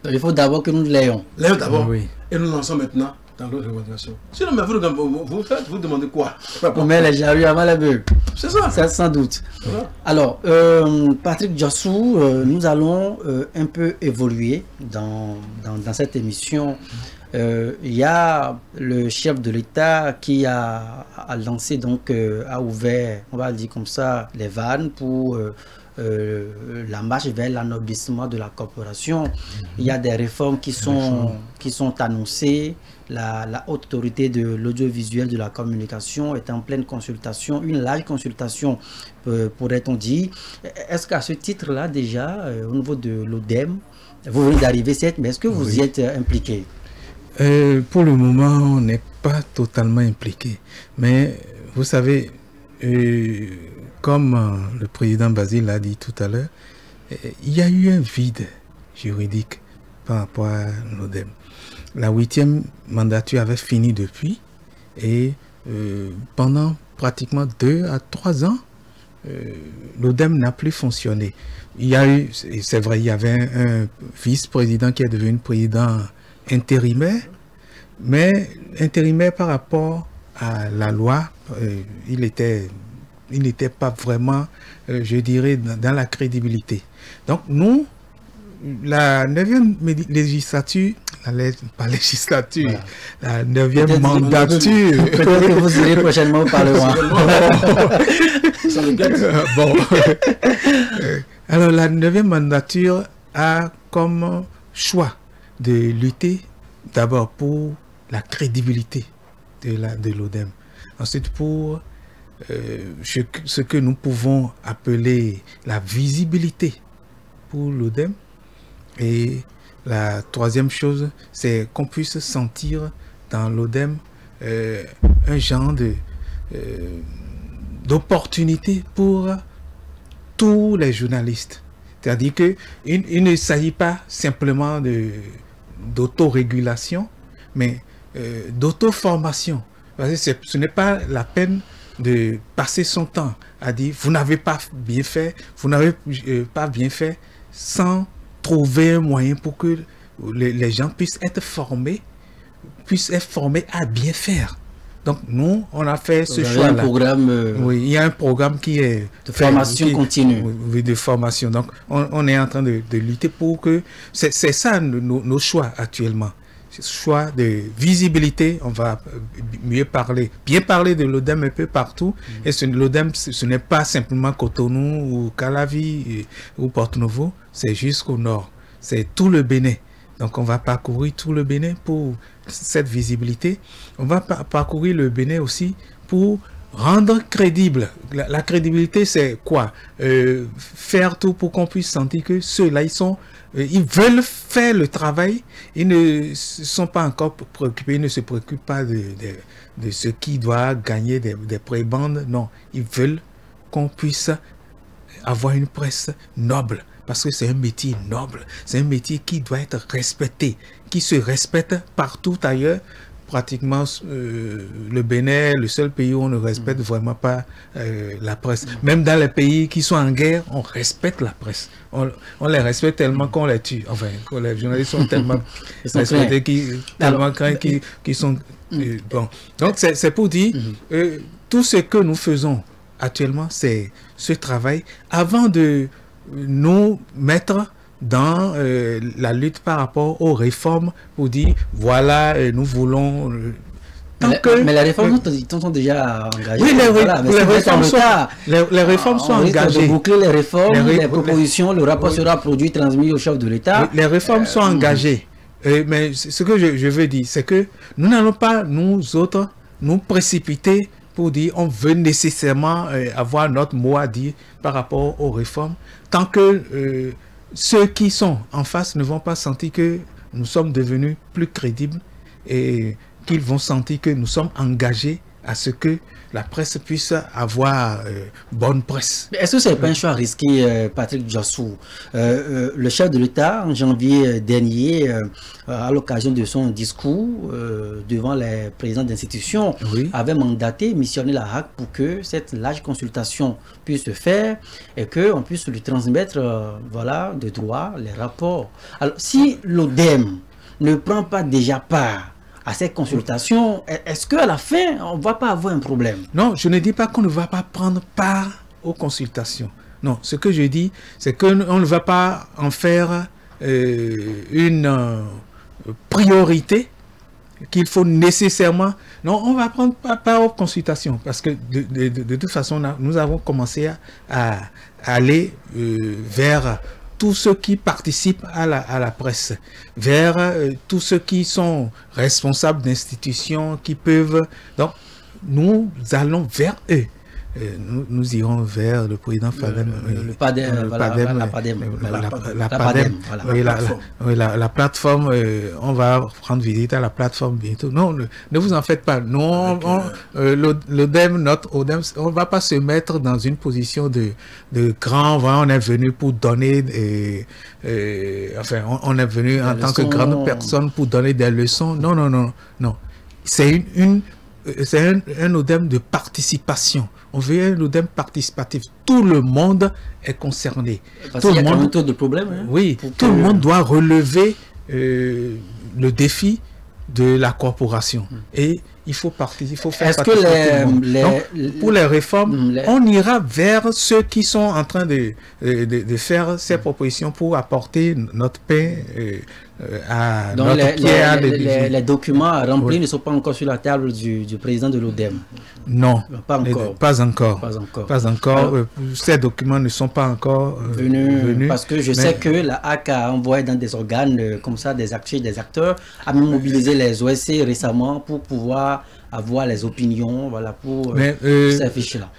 Donc, il faut d'abord que nous l'ayons.
L'ayons d'abord, et nous lançons maintenant dans l'autre revendication. Sinon, mais vous demandez quoi?
On met les charrues avant les bœufs.
C'est ça.
Ça, sans doute.
Voilà.
Alors, Patrick Djassou, nous allons un peu évoluer dans cette émission. Il y a le chef de l'État qui a lancé, donc, a ouvert, on va le dire comme ça, les vannes pour la marche vers l'anoblissement de la corporation. Il y a des réformes qui sont annoncées. La haute autorité de l'audiovisuel de la communication est en pleine consultation, une large consultation, pourrait-on dire. Est-ce qu'à ce titre-là, déjà, au niveau de l'ODEM, vous venez d'arriver, certes, mais est-ce que vous y êtes impliqué?
Pour le moment, on n'est pas totalement impliqué. Mais vous savez, comme le président Basile l'a dit tout à l'heure, il y a eu un vide juridique par rapport à l'ODEM. La 8e mandature avait fini depuis et pendant pratiquement 2 à 3 ans, l'ODEM n'a plus fonctionné. Il y a eu, c'est vrai, il y avait un vice-président qui est devenu président intérimaire, mais intérimaire par rapport à la loi, il n'était pas vraiment, je dirais, dans la crédibilité. Donc nous, la 9e législature, pas législature, voilà. La 9e mandature.
Peut-être que vous irez prochainement au Parlement.
Alors la 9e mandature a comme choix de lutter d'abord pour la crédibilité de l'ODEM. Ensuite pour ce que nous pouvons appeler la visibilité pour l'ODEM. Et la 3e chose, c'est qu'on puisse sentir dans l'ODEM un genre d'opportunité pour tous les journalistes. C'est-à-dire qu'il ne s'agit pas simplement d'autorégulation, mais d'auto-formation. Ce n'est pas la peine de passer son temps à dire « vous n'avez pas bien fait, vous n'avez pas bien fait » sans trouver un moyen pour que les gens puissent être formés à bien faire. Donc nous, on a fait ce choix-là. Oui, il y a un programme qui est
de formation continue.
Oui, de formation. Donc on est en train de lutter pour que c'est ça nos choix actuellement. Choix de visibilité, on va bien parler de l'ODEM un peu partout. Et l'ODEM, ce n'est pas simplement Cotonou ou Calavi ou Porto-Novo, c'est jusqu'au nord. C'est tout le Bénin. Donc on va parcourir tout le Bénin pour cette visibilité. On va parcourir le Bénin aussi pour rendre crédible. La crédibilité, c'est quoi? Faire tout pour qu'on puisse sentir que ceux-là, ils veulent faire le travail, ils ne sont pas encore préoccupés, ils ne se préoccupent pas de ce qui doit gagner des prébendes. Non, ils veulent qu'on puisse avoir une presse noble, parce que c'est un métier noble, c'est un métier qui doit être respecté, qui se respecte partout ailleurs. Pratiquement le Bénin est le seul pays où on ne respecte vraiment pas la presse. Même dans les pays qui sont en guerre, on respecte la presse. On les respecte tellement qu'on les tue. Enfin, les journalistes sont tellement respectés, qui sont... bon. Donc c'est pour dire, tout ce que nous faisons actuellement, c'est ce travail avant de nous mettre dans la lutte par rapport aux réformes pour dire voilà, nous voulons
mais les réformes sont déjà engagées.
Oui, les réformes sont engagées.
De boucler les réformes, les propositions, le rapport sera produit, transmis au chef de l'État.
Les réformes sont engagées. Mais ce que je veux dire, c'est que nous n'allons pas, nous autres, nous précipiter pour dire on veut nécessairement avoir notre mot à dire par rapport aux réformes, tant que ceux qui sont en face ne vont pas sentir que nous sommes devenus plus crédibles et qu'ils vont sentir que nous sommes engagés à ce que la presse puisse avoir bonne presse.
Est-ce que ce n'est pas un choix risqué, Patrick Djossou? Le chef de l'État, en janvier dernier, à l'occasion de son discours devant les présidents d'institutions,
Oui.
avait mandaté, missionné la HAC pour que cette large consultation puisse se faire et qu'on puisse lui transmettre voilà, de droit les rapports. Alors, si l'ODEM ne prend pas déjà part à cette consultation, est-ce qu'à la fin, on ne va pas avoir un problème?
Non, je ne dis pas qu'on ne va pas prendre part aux consultations. Non, ce que je dis, c'est qu'on ne va pas en faire une priorité qu'il faut nécessairement... Non, on va prendre part aux consultations parce que de toute façon, nous avons commencé à aller vers tous ceux qui participent à la presse, vers tous ceux qui sont responsables d'institutions, qui peuvent... Donc, nous allons vers eux. Nous irons vers le président Fadem.
Le PADEM,
la plateforme, on va prendre visite à la plateforme bientôt. Non, ne vous en faites pas. Nous, l'ODEM, notre ODEM, on ne va pas se mettre dans une position de grand, on est venu pour donner, enfin, on est venu en tant que grande personne pour donner des leçons. Non, non, non, non. C'est un ODEM de participation. On veut un ODEM participatif. Tout le monde est concerné.
Parce qu'il y a quand même de problèmes. Hein,
oui, tout le monde doit relever le défi de la corporation. Et il faut faire
Est-ce que
Donc, pour les réformes, on ira vers ceux qui sont en train de faire ces propositions pour apporter notre pain à
donc
notre pierre.
Les documents remplis ne sont pas encore sur la table du président de l'ODEM.
Non,
pas encore.
Pas encore. Alors, ces documents ne sont pas encore venus.
Parce que je sais que la HAC a envoyé dans des organes comme ça des acteurs, a même mobilisé les OSC récemment pour pouvoir avoir les opinions, voilà, pour ces fiches-là.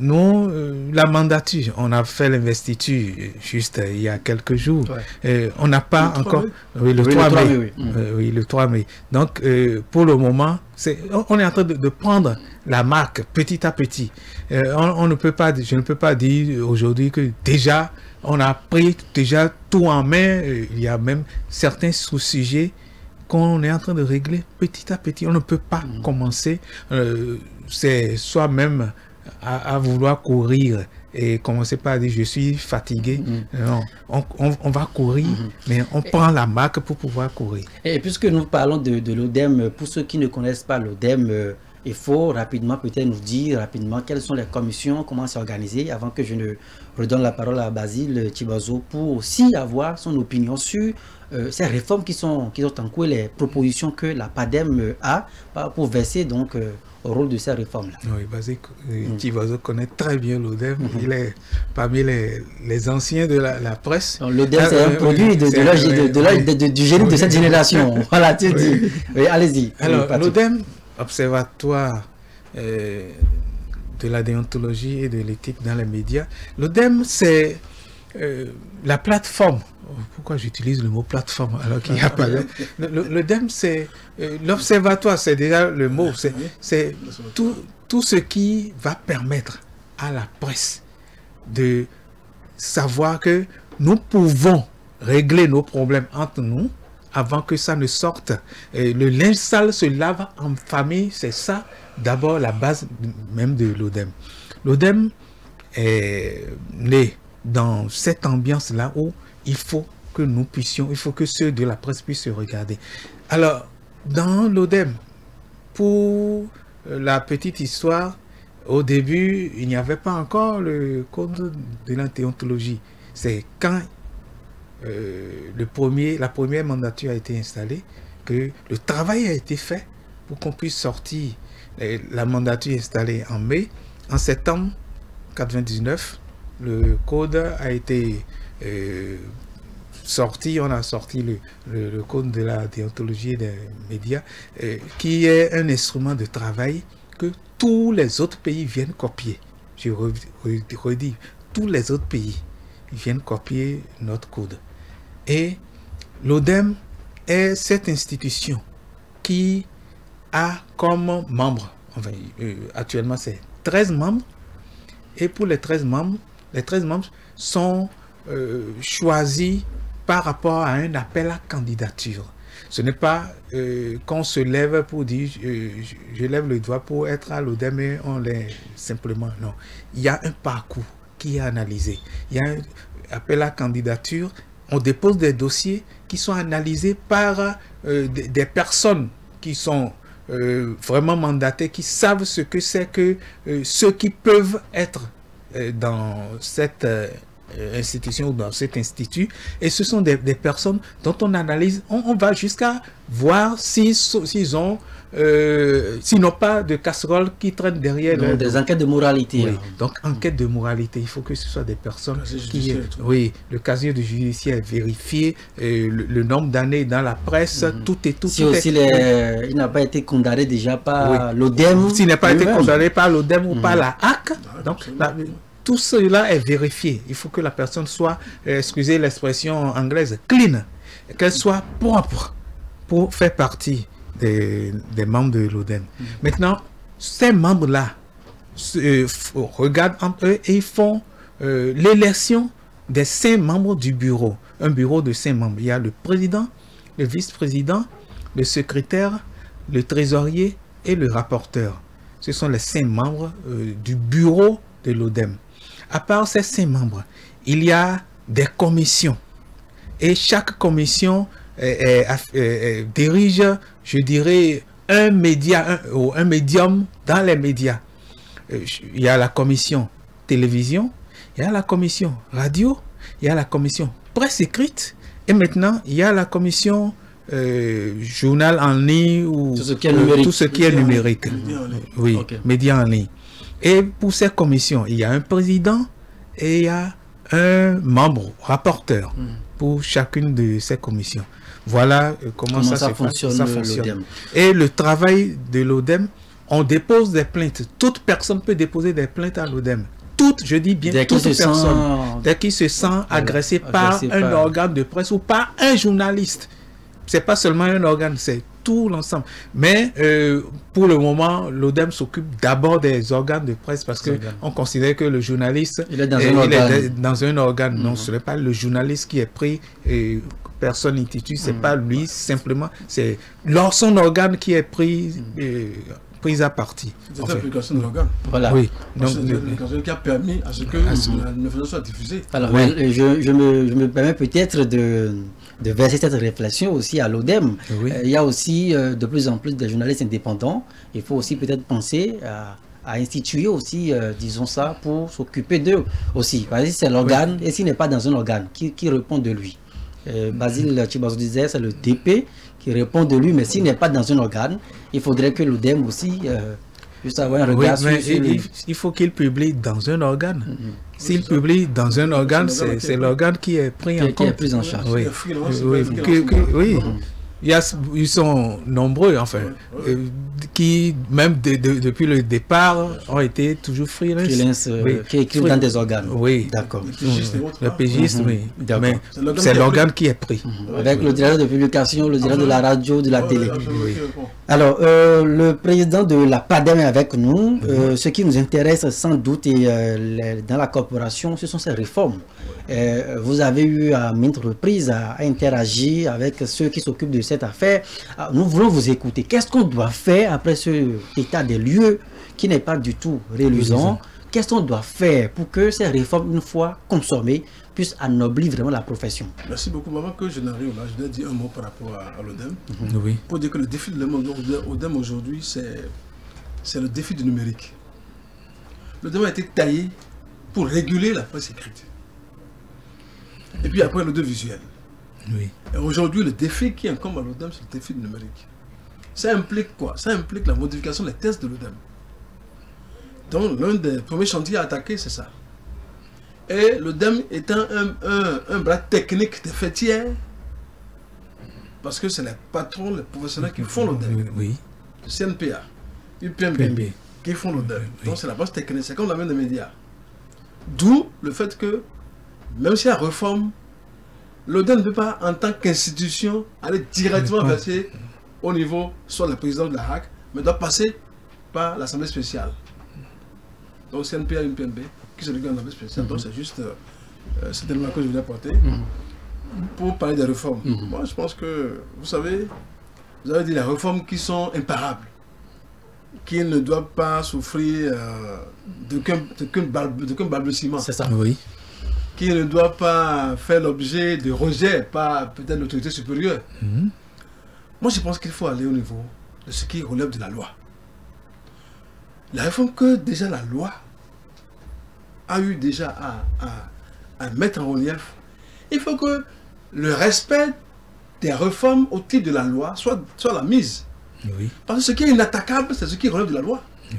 Nous, la mandature, on a fait l'investiture juste il y a quelques jours. Ouais. On n'a pas encore... Oui, le 3 mai. Oui, le 3 mai. Donc, pour le moment, on est en train de prendre la marque petit à petit. Je ne peux pas dire aujourd'hui que déjà, on a pris déjà tout en main. Il y a même certains sous-sujets qu'on est en train de régler petit à petit. On ne peut pas commencer, c'est soi-même à vouloir courir et commencer par dire je suis fatigué. Non, on va courir, mais on prend la marque pour pouvoir courir.
Et puisque nous parlons de l'ODEM, pour ceux qui ne connaissent pas l'ODEM, il faut rapidement peut-être nous dire quelles sont les commissions, comment s'organiser, avant que je ne redonne la parole à Basile Tibazo pour aussi avoir son opinion sur ces réformes qui sont en cours, les propositions que la PADEM a pour verser donc au rôle de ces réformes-là.
Oui, Basile Tibazo connaît très bien l'ODEM. Il est parmi les anciens de la presse.
L'ODEM, c'est un produit du génie de cette génération. Voilà, tu dis. Oui, allez-y.
Alors, l'ODEM, Observatoire de la déontologie et de l'éthique dans les médias. L'ODEM, c'est la plateforme. Pourquoi j'utilise le mot plateforme alors qu'il n'y a pas de... L'ODEM, c'est l'observatoire, c'est déjà le mot. C'est tout ce qui va permettre à la presse de savoir que nous pouvons régler nos problèmes entre nous avant que ça ne sorte. Le linge sale se lave en famille, c'est ça d'abord la base même de l'ODEM. L'ODEM est né dans cette ambiance-là où il faut que nous puissions, il faut que ceux de la presse puissent se regarder. Alors, dans l'ODEM, pour la petite histoire, au début, il n'y avait pas encore le code de la déontologie. C'est quand la première mandature a été installée, que le travail a été fait pour qu'on puisse sortir. La mandature installée en mai. En septembre 1999, le code a été sorti. On a sorti le code de la déontologie des médias, qui est un instrument de travail que tous les autres pays viennent copier. Je redis, tous les autres pays ils viennent copier notre code. Et l'ODEM est cette institution qui a comme membres, enfin, actuellement c'est 13 membres, et pour les 13 membres sont choisis par rapport à un appel à candidature. Ce n'est pas qu'on se lève pour dire je lève le doigt pour être à l'ODEM et on l'est simplement. Non. Il y a un parcours qui est analysé. Il y a un appel à candidature. On dépose des dossiers qui sont analysés par des personnes qui sont vraiment mandatées, qui savent ce que c'est que ceux qui peuvent être dans cette institution ou dans cet institut, et ce sont des personnes dont on analyse, on va jusqu'à voir s'ils n'ont pas de casserole qui traînent derrière.
Donc, des enquêtes de moralité.
Oui. Donc enquête de moralité, il faut que ce soit des personnes qui... Oui, le casier de judiciaire est vérifié, le nombre d'années dans la presse, tout est tout.
Si aussi il n'a pas été condamné déjà par l'ODEM.
S'il n'a pas été condamné par l'ODEM ou par la HAC, donc tout cela est vérifié. Il faut que la personne soit, excusez l'expression anglaise, clean, qu'elle soit propre pour faire partie des membres de l'ODEM. Maintenant, ces membres-là regardent entre eux et ils font l'élection des 5 membres du bureau. Un bureau de 5 membres. Il y a le président, le vice-président, le secrétaire, le trésorier et le rapporteur. Ce sont les 5 membres du bureau de l'ODEM. À part ces 5 membres, il y a des commissions. Et chaque commission dirige, je dirais, un média ou un médium dans les médias. Il y a la commission télévision, il y a la commission radio, il y a la commission presse écrite, et maintenant, il y a la commission journal en ligne ou tout ce qui est numérique. Oui, médias en ligne. Et pour ces commissions, il y a un président et il y a un membre, rapporteur, pour chacune de ces commissions. Voilà comment ça fonctionne. Et le travail de l'ODEM, on dépose des plaintes. Toute personne peut déposer des plaintes à l'ODEM. Toute, je dis bien, toute personne. Dès qu'il se sent agressé par un organe de presse ou par un journaliste. C'est pas seulement un organe, c'est tout l'ensemble. Mais pour le moment, l'ODEM s'occupe d'abord des organes de presse parce qu'on considère que le journaliste
il est dans
un organe. Non, ce n'est pas le journaliste qui est pris, personne n'intitule, c'est pas lui, simplement, c'est son organe qui est pris à partie.
C'est l'application de l'organe.
Voilà.
Oui.
C'est l'application qui a permis à ce que l'information soit diffusée.
Alors, je me permets peut-être de verser cette réflexion aussi à l'ODEM. Il y a aussi de plus en plus de journalistes indépendants. Il faut aussi peut-être penser à instituer aussi, disons ça, pour s'occuper d'eux aussi. Parce que c'est l'organe, et s'il n'est pas dans un organe, qui répond de lui. Basile Chibazo disait, c'est le DP qui répond de lui, mais s'il n'est pas dans un organe, il faudrait que l'ODEM aussi puisse avoir un regard sur
il faut qu'il publie dans un organe. S'il publie dans un organe, c'est l'organe qui est pris en compte.
Qui est pris en charge.
Oui. Ils sont nombreux, enfin, qui, même depuis le départ, ont été toujours freelance.
Qui écrivent dans des organes.
Oui.
D'accord.
Le pégiste, oui. Mais c'est l'organe qui est pris.
Avec le directeur de publication, le directeur de la radio, de la télé. Alors, le président de la PADEM est avec nous. Ce qui nous intéresse sans doute dans la corporation, ce sont ces réformes. Vous avez eu à maintes reprises à interagir avec ceux qui s'occupent de cette affaire. Nous voulons vous écouter. Qu'est-ce qu'on doit faire après ce état des lieux qui n'est pas du tout reluisant? Qu'est-ce qu'on doit faire pour que ces réformes, une fois consommées, puissent anoblir vraiment la profession?
Merci beaucoup. Avant que je n'arrive là, je dois dire un mot par rapport à l'ODEM.
Oui.
Pour dire que le défi de l'ODEM aujourd'hui, c'est le défi du numérique. L'ODEM a été taillé pour réguler la presse écrite. Et puis après l'audiovisuel.
Oui.
Et aujourd'hui, le défi qui incombe à l'ODEM, c'est le défi du numérique. Ça implique quoi? Ça implique la modification des tests de l'ODEM. Donc l'un des premiers chantiers à attaquer, c'est ça. Et l'ODEM étant un bras technique des fêtières, parce que c'est les patrons, les professionnels qui font l'ODEM.
Oui.
Le CNPA, UPMB, qui font l'ODEM. Donc c'est la base technique, c'est comme la même des médias. D'où le fait que même s'il y a réforme, l'ODEN ne peut pas, en tant qu'institution, aller directement verser au niveau, soit le président de la HAC, mais doit passer par l'Assemblée spéciale. Donc CNPA et UPNB, qui se regarde en Assemblée spéciale. Donc c'est juste cet élément que je voulais apporter pour parler des réformes. Moi je pense que, vous savez, vous avez dit les réformes qui sont imparables, qui ne doivent pas souffrir d'aucun balbutiement.
C'est ça.
Oui.
Qui ne doit pas faire l'objet de rejet par peut-être l'autorité supérieure. Moi, je pense qu'il faut aller au niveau de ce qui relève de la loi. La réforme que déjà la loi a eu déjà à mettre en relief, il faut que le respect des réformes au titre de la loi soit la mise.
Oui.
Parce que ce qui est inattaquable, c'est ce qui relève de la loi.
Oui.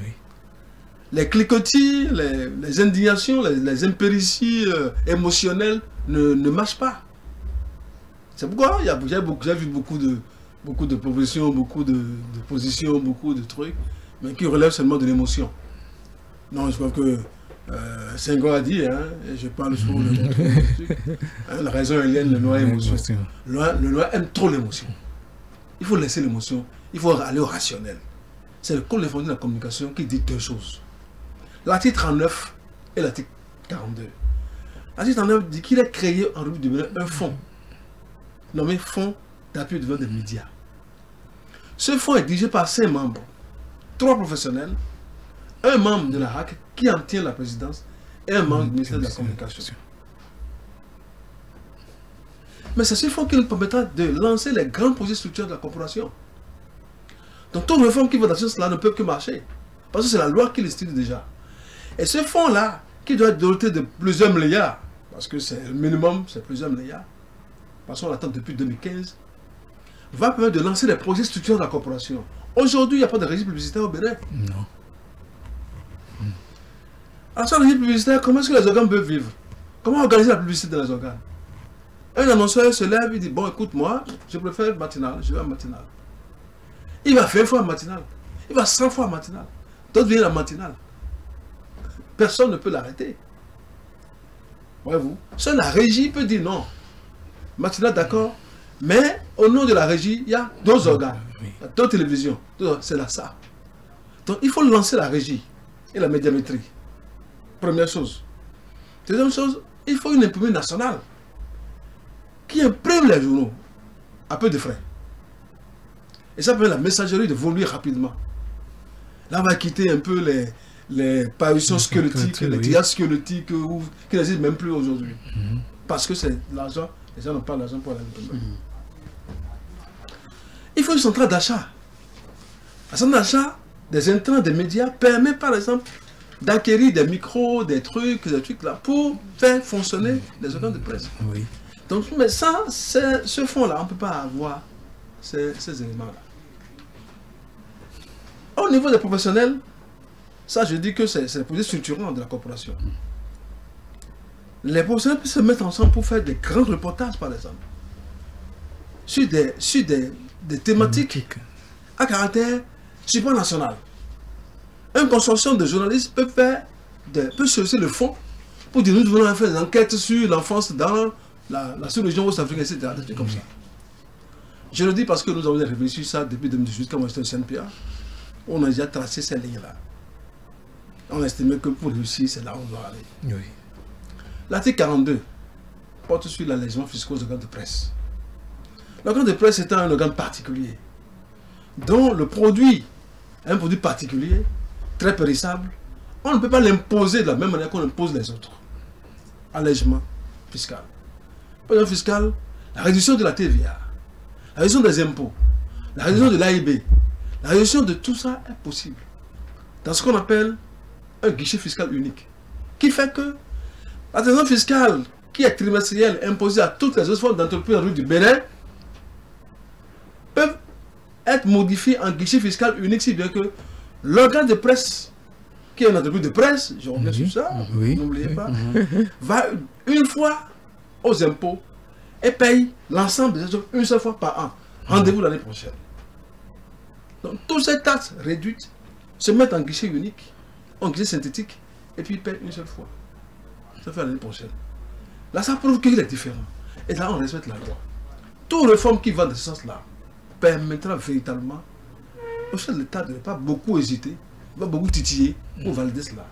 Les cliquetis, les indignations, les impérities émotionnelles ne marchent pas. C'est pourquoi j'ai vu beaucoup de propositions, beaucoup de positions, beaucoup de trucs, mais qui relèvent seulement de l'émotion. Non, je crois que Senghor a dit, hein, et je parle sur le truc, hein, la raison aliène, le noir émotion. Le noir aime trop l'émotion. Il faut laisser l'émotion, il faut aller au rationnel. C'est le code de la communication qui dit deux choses. L'article 39 et l'article 42. L'article 39 dit qu'il a créé en République du Bénin un fonds nommé Fonds d'appui au développement des médias. Ce fonds est dirigé par 5 membres, 3 professionnels, un membre de la HAC qui en tient la présidence et un membre du ministère de la Communication. Mais c'est ce fonds qui nous permettra de lancer les grands projets structurels de la corporation. Donc toute réforme qui va dans ce sens-là ne peut que marcher. Parce que c'est la loi qui le stipule déjà. Et ce fonds-là, qui doit être doté de plusieurs milliards, parce que c'est le minimum, c'est plusieurs milliards, parce qu'on l'attend depuis 2015, va permettre de lancer des projets structurels de la corporation. Aujourd'hui, il n'y a pas de régime publicitaire au Bénin.
Non.
Alors sans régime publicitaire, comment est-ce que les organes peuvent vivre? Comment organiser la publicité dans les organes? Un annonceur se lève, il dit, bon écoute, moi, je préfère matinal, je vais à matinal. Il va 20 fois à matinal. Il va 100 fois à matinal. D'autres viennent à matinal. Personne ne peut l'arrêter. Voyez-vous. Seule la régie peut dire non. Matinal, d'accord. Mais au nom de la régie, il y a 2 organes. Il y a 2 télévisions. C'est là ça. Donc il faut lancer la régie et la médiamétrie. Première chose. Deuxième chose, il faut une imprimerie nationale qui imprime les journaux à peu de frais. Et ça permet la messagerie de voler rapidement. Là, on va quitter un peu les parutions squelettiques, les tirages squelettiques qui n'existent même plus aujourd'hui. Parce que c'est l'argent, les gens n'ont pas l'argent pour aller. Il faut une centrale d'achat. La centrale d'achat des intrants des médias permet par exemple d'acquérir des micros, des trucs là, pour faire fonctionner les organes de presse.
Oui.
Donc, mais ça, ce fonds-là, on ne peut pas avoir ces éléments-là. Au niveau des professionnels, ça je dis que c'est le projet structurant de la corporation. Les professionnels peuvent se mettre ensemble pour faire des grands reportages par exemple. Sur des thématiques à caractère supranational. Un consortium de journalistes peut chercher le fonds pour dire nous devons faire des enquêtes sur l'enfance dans la sous-région ouest-africaine, etc. Des trucs comme ça. Je le dis parce que nous avons réfléchi ça depuis 2018 quand moi j'étais au CNPA. On a déjà tracé ces lignes-là. On a estimé que pour réussir, c'est là où on doit aller.
Oui.
L'article 42 porte sur l'allègement fiscal aux organes de presse. L'organe de presse est un organe particulier, dont le produit est un produit particulier, très périssable. On ne peut pas l'imposer de la même manière qu'on impose les autres. Allègement fiscal. Allègement fiscal, la réduction de la TVA, la réduction des impôts, la réduction de l'AIB, la réduction de tout ça est possible dans ce qu'on appelle un guichet fiscal unique, qui fait que la trésor fiscale qui est trimestrielle imposée à toutes les autres formes d'entreprises en rue du Bénin peuvent être modifiées en guichet fiscal unique, si bien que l'organe de presse, qui est une entreprise de presse, je reviens sur ça, n'oubliez pas, va une fois aux impôts et paye l'ensemble des autres une seule fois par an. Rendez-vous l'année prochaine. Donc toutes ces taxes réduites se mettent en guichet unique, en guichet synthétique, et puis payent une seule fois. Ça fait l'année prochaine. Là, ça prouve qu'il est différent. Et là, on respecte la loi. Toute réforme qui va dans ce sens-là permettra véritablement au chef de l'État de ne pas beaucoup hésiter, pas beaucoup titiller pour valider cela.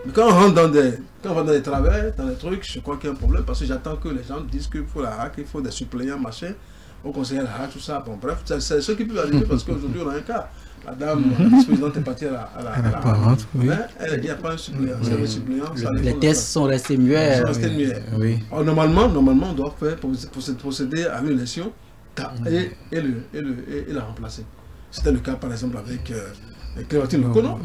Mais quand on rentre dans des travers, dans des trucs, je crois qu'il y a un problème parce que j'attends que les gens disent qu'il faut la hack, il faut des suppléants, machin, au conseiller la hack, tout ça. Bon, bref, c'est ce qui peut arriver parce qu'aujourd'hui, on a un cas. La dame, la vice-présidente est partie à la parente, oui. Il n'y a pas un suppléant.
Oui. Suppléant les tests sont restés muets.
Oui. Alors, normalement, on doit faire procéder à une élection et la remplacer. C'était le cas, par exemple, avec Clémentine Lecono,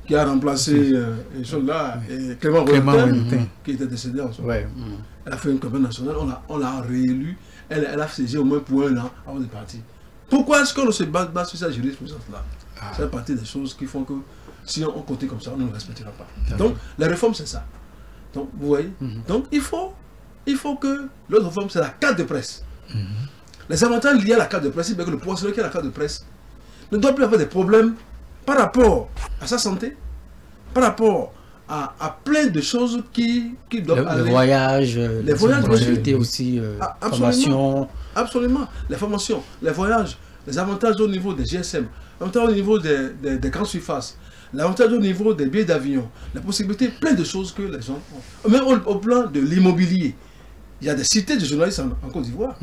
qui a remplacé les choses là, et Clément Rotin, qui était décédé en ce moment. Elle a fait une campagne nationale, on l'a réélue, elle a siégé au moins pour 1 an avant de partir. Pourquoi est-ce qu'on se base sur cette jurisprudence-là? C'est partie des choses qui font que si on continue comme ça, on ne le respectera pas. Donc, la réforme, c'est ça. Donc, vous voyez, donc il faut que l'autre réforme, c'est la carte de presse. Les avantages liés à la carte de presse, c'est que le poissonnier qui a la carte de presse ne doit plus avoir des problèmes par rapport à sa santé, par rapport à plein de choses qui doivent aller.
Les voyages, aussi, formation.
Absolument. Les formations, les voyages, les avantages au niveau des GSM, l'avantage au niveau des grandes surfaces, l'avantage au niveau des billets d'avion, la possibilité, plein de choses que les gens ont. Même au plan de l'immobilier. Il y a des cités de journalistes en Côte d'Ivoire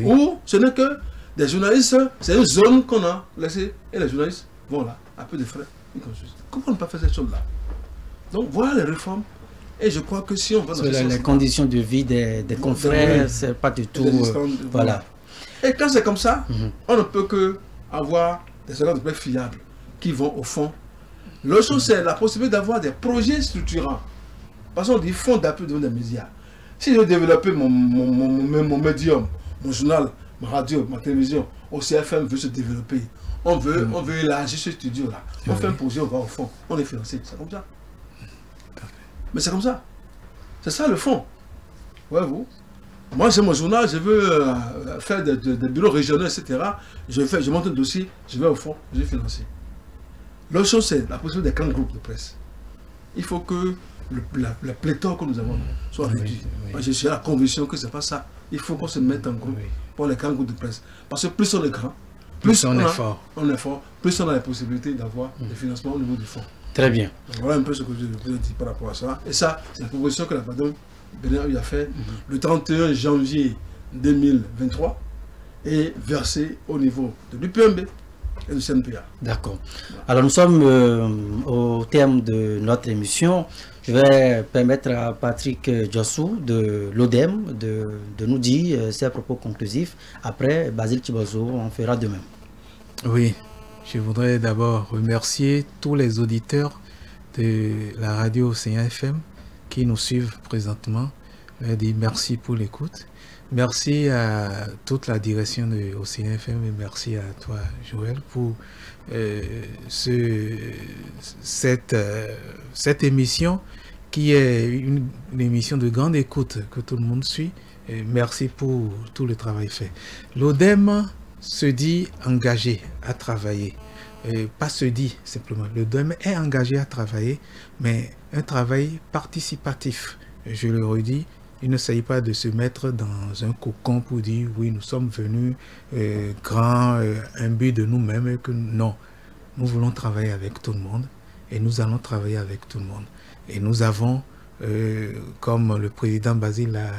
où ce n'est que des journalistes, c'est une zone qu'on a laissée et les journalistes vont là, à peu de frais, ils construisent. Comment ne pas faire cette chose-là? Donc voilà les réformes. Et je crois que si on va dans
les conditions de vie des confrères, c'est pas du tout. Voilà.
Et quand c'est comme ça, on ne peut que avoir des organes de presse fiables qui vont au fond. L'autre chose, c'est la possibilité d'avoir des projets structurants. Parce qu'on dit fonds d'appui devant des médias. Si je veux développer mon médium, mon journal, ma radio, ma télévision, OCFM veut se développer. On veut élargir ce studio-là. On fait un projet, on va au fond. On est financé. C'est comme ça. Mais c'est comme ça. C'est ça le fond. Ouais, vous. Moi, j'ai mon journal, je veux faire des bureaux régionaux, etc. Je monte un dossier, je vais au fond, je vais financer. L'autre chose, c'est la possibilité des grands groupes de presse. Il faut que la pléthore que nous avons soit réduite. Moi, je suis à la conviction que ce n'est pas ça. Il faut qu'on se mette en groupe pour les grands groupes de presse. Parce que plus on est grand, plus on est fort, plus on a la possibilité d'avoir des financements au niveau du fonds.
Très bien.
Donc, voilà un peu ce que je peux dire par rapport à ça. Et ça, c'est la proposition que la madame Benin a fait le 31 janvier 2023 et versée au niveau de l'UPMB et du CNPA.
D'accord. Alors nous sommes au terme de notre émission. Je vais permettre à Patrick Djossou de l'ODEM de nous dire ses propos conclusifs. Après, Basile Tibozo, on fera de même.
Oui, je voudrais d'abord remercier tous les auditeurs de la radio Océan FM qui nous suivent présentement. Je leur dis merci pour l'écoute. Merci à toute la direction de Océan FM et merci à toi, Joël, pour cette émission qui est une émission de grande écoute que tout le monde suit. Et merci pour tout le travail fait. L'ODEM se dit engagé à travailler. Pas se dit simplement. L'ODEM est engagé à travailler, mais un travail participatif. Je le redis, il ne s'agit pas de se mettre dans un cocon pour dire oui, nous sommes venus grands, imbus de nous-mêmes. Et que non, nous voulons travailler avec tout le monde et nous allons travailler avec tout le monde. Et nous avons, comme le président Basile l'a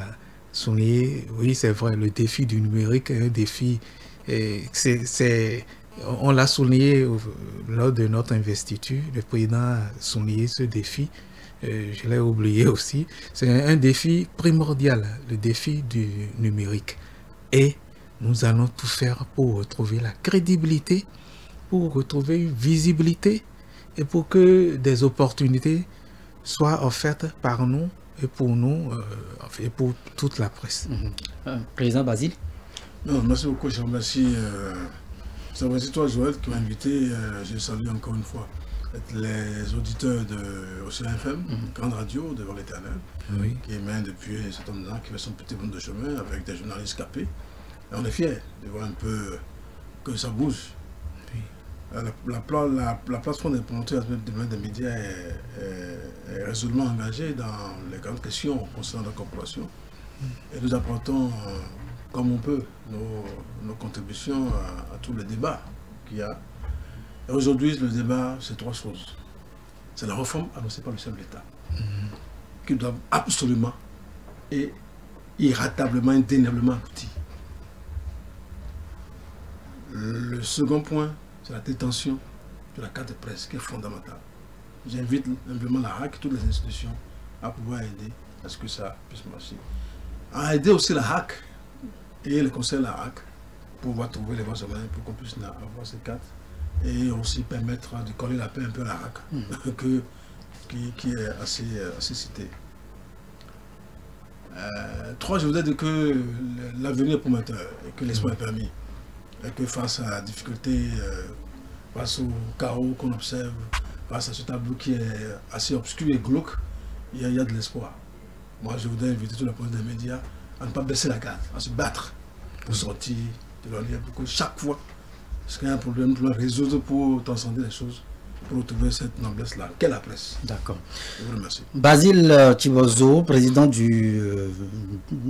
souligné, oui, c'est vrai, le défi du numérique est un défi. On l'a souligné lors de notre investiture. Le président a souligné ce défi. Je l'ai oublié aussi. C'est un défi primordial, le défi du numérique. Et nous allons tout faire pour retrouver la crédibilité, pour retrouver une visibilité et pour que des opportunités soient offertes par nous et pour nous et pour toute la presse.
Président Basile.
Non, merci beaucoup. Je remercie, toi, Joël, qui m'a invité. Je salue encore une fois les auditeurs de Océan FM, grande radio devant l'Éternel, qui émet depuis un certain temps, qui fait son petit bout de chemin avec des journalistes capés. Et on est fiers de voir un peu que ça bouge. La plateforme des promoteurs des médias est résolument engagée dans les grandes questions concernant la corporation. Et nous apportons, comme on peut, nos contributions à tous les débats qu'il y a. Et aujourd'hui, le débat, c'est 3 choses. C'est la réforme annoncée par le chef de l'État, qui doit absolument et irratablement, indéniablement aboutir. Le second point, c'est la détention de la carte de presse, qui est fondamentale. J'invite simplement la RAC, toutes les institutions, à pouvoir aider à ce que ça puisse marcher. À aider aussi la RAC et le conseil de la RAC pour pouvoir trouver les voies de moyens pour qu'on puisse avoir ces cartes et aussi permettre de coller la paix un peu à la RAC, qui est assez citée. 3, je voudrais dire que l'avenir est prometteur et que l'espoir est permis. Et que face à la difficulté, face au chaos qu'on observe, face à ce tableau qui est assez obscur et glauque, il y a de l'espoir. Moi, je voudrais inviter tous les présidents des médias à ne pas baisser la garde, à se battre pour sortir de leur lien, pour que chaque fois, parce qu'il y a un problème, pour le résoudre, pour transcender les choses, pour retrouver cette noblesse-là. Qu'est la presse?
D'accord.
Je vous remercie.
Basile Chibozo, président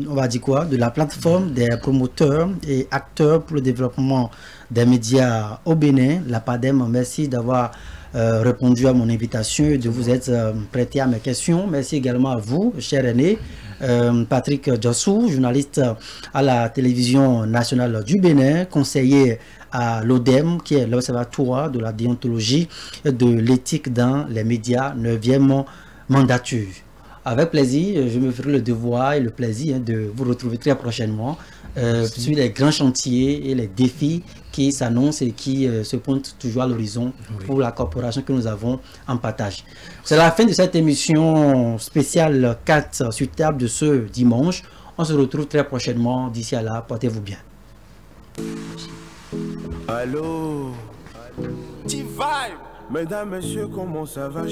on va dire quoi, de la plateforme des promoteurs et acteurs pour le développement des médias au Bénin, la PADEM, merci d'avoir répondu à mon invitation et de vous être prêté à mes questions. Merci également à vous, cher aîné, Patrick Djossou, journaliste à la télévision nationale du Bénin, conseiller à l'ODEM, qui est l'Observatoire de la déontologie et de l'éthique dans les médias, 9e mandature. Avec plaisir, je me ferai le devoir et le plaisir de vous retrouver très prochainement sur les grands chantiers et les défis qui s'annoncent et qui se pointent toujours à l'horizon pour la corporation que nous avons en partage. C'est la fin de cette émission spéciale 4 sur table de ce dimanche. On se retrouve très prochainement. D'ici à là, portez-vous bien.
Allô, Mesdames, Messieurs, comment ça va?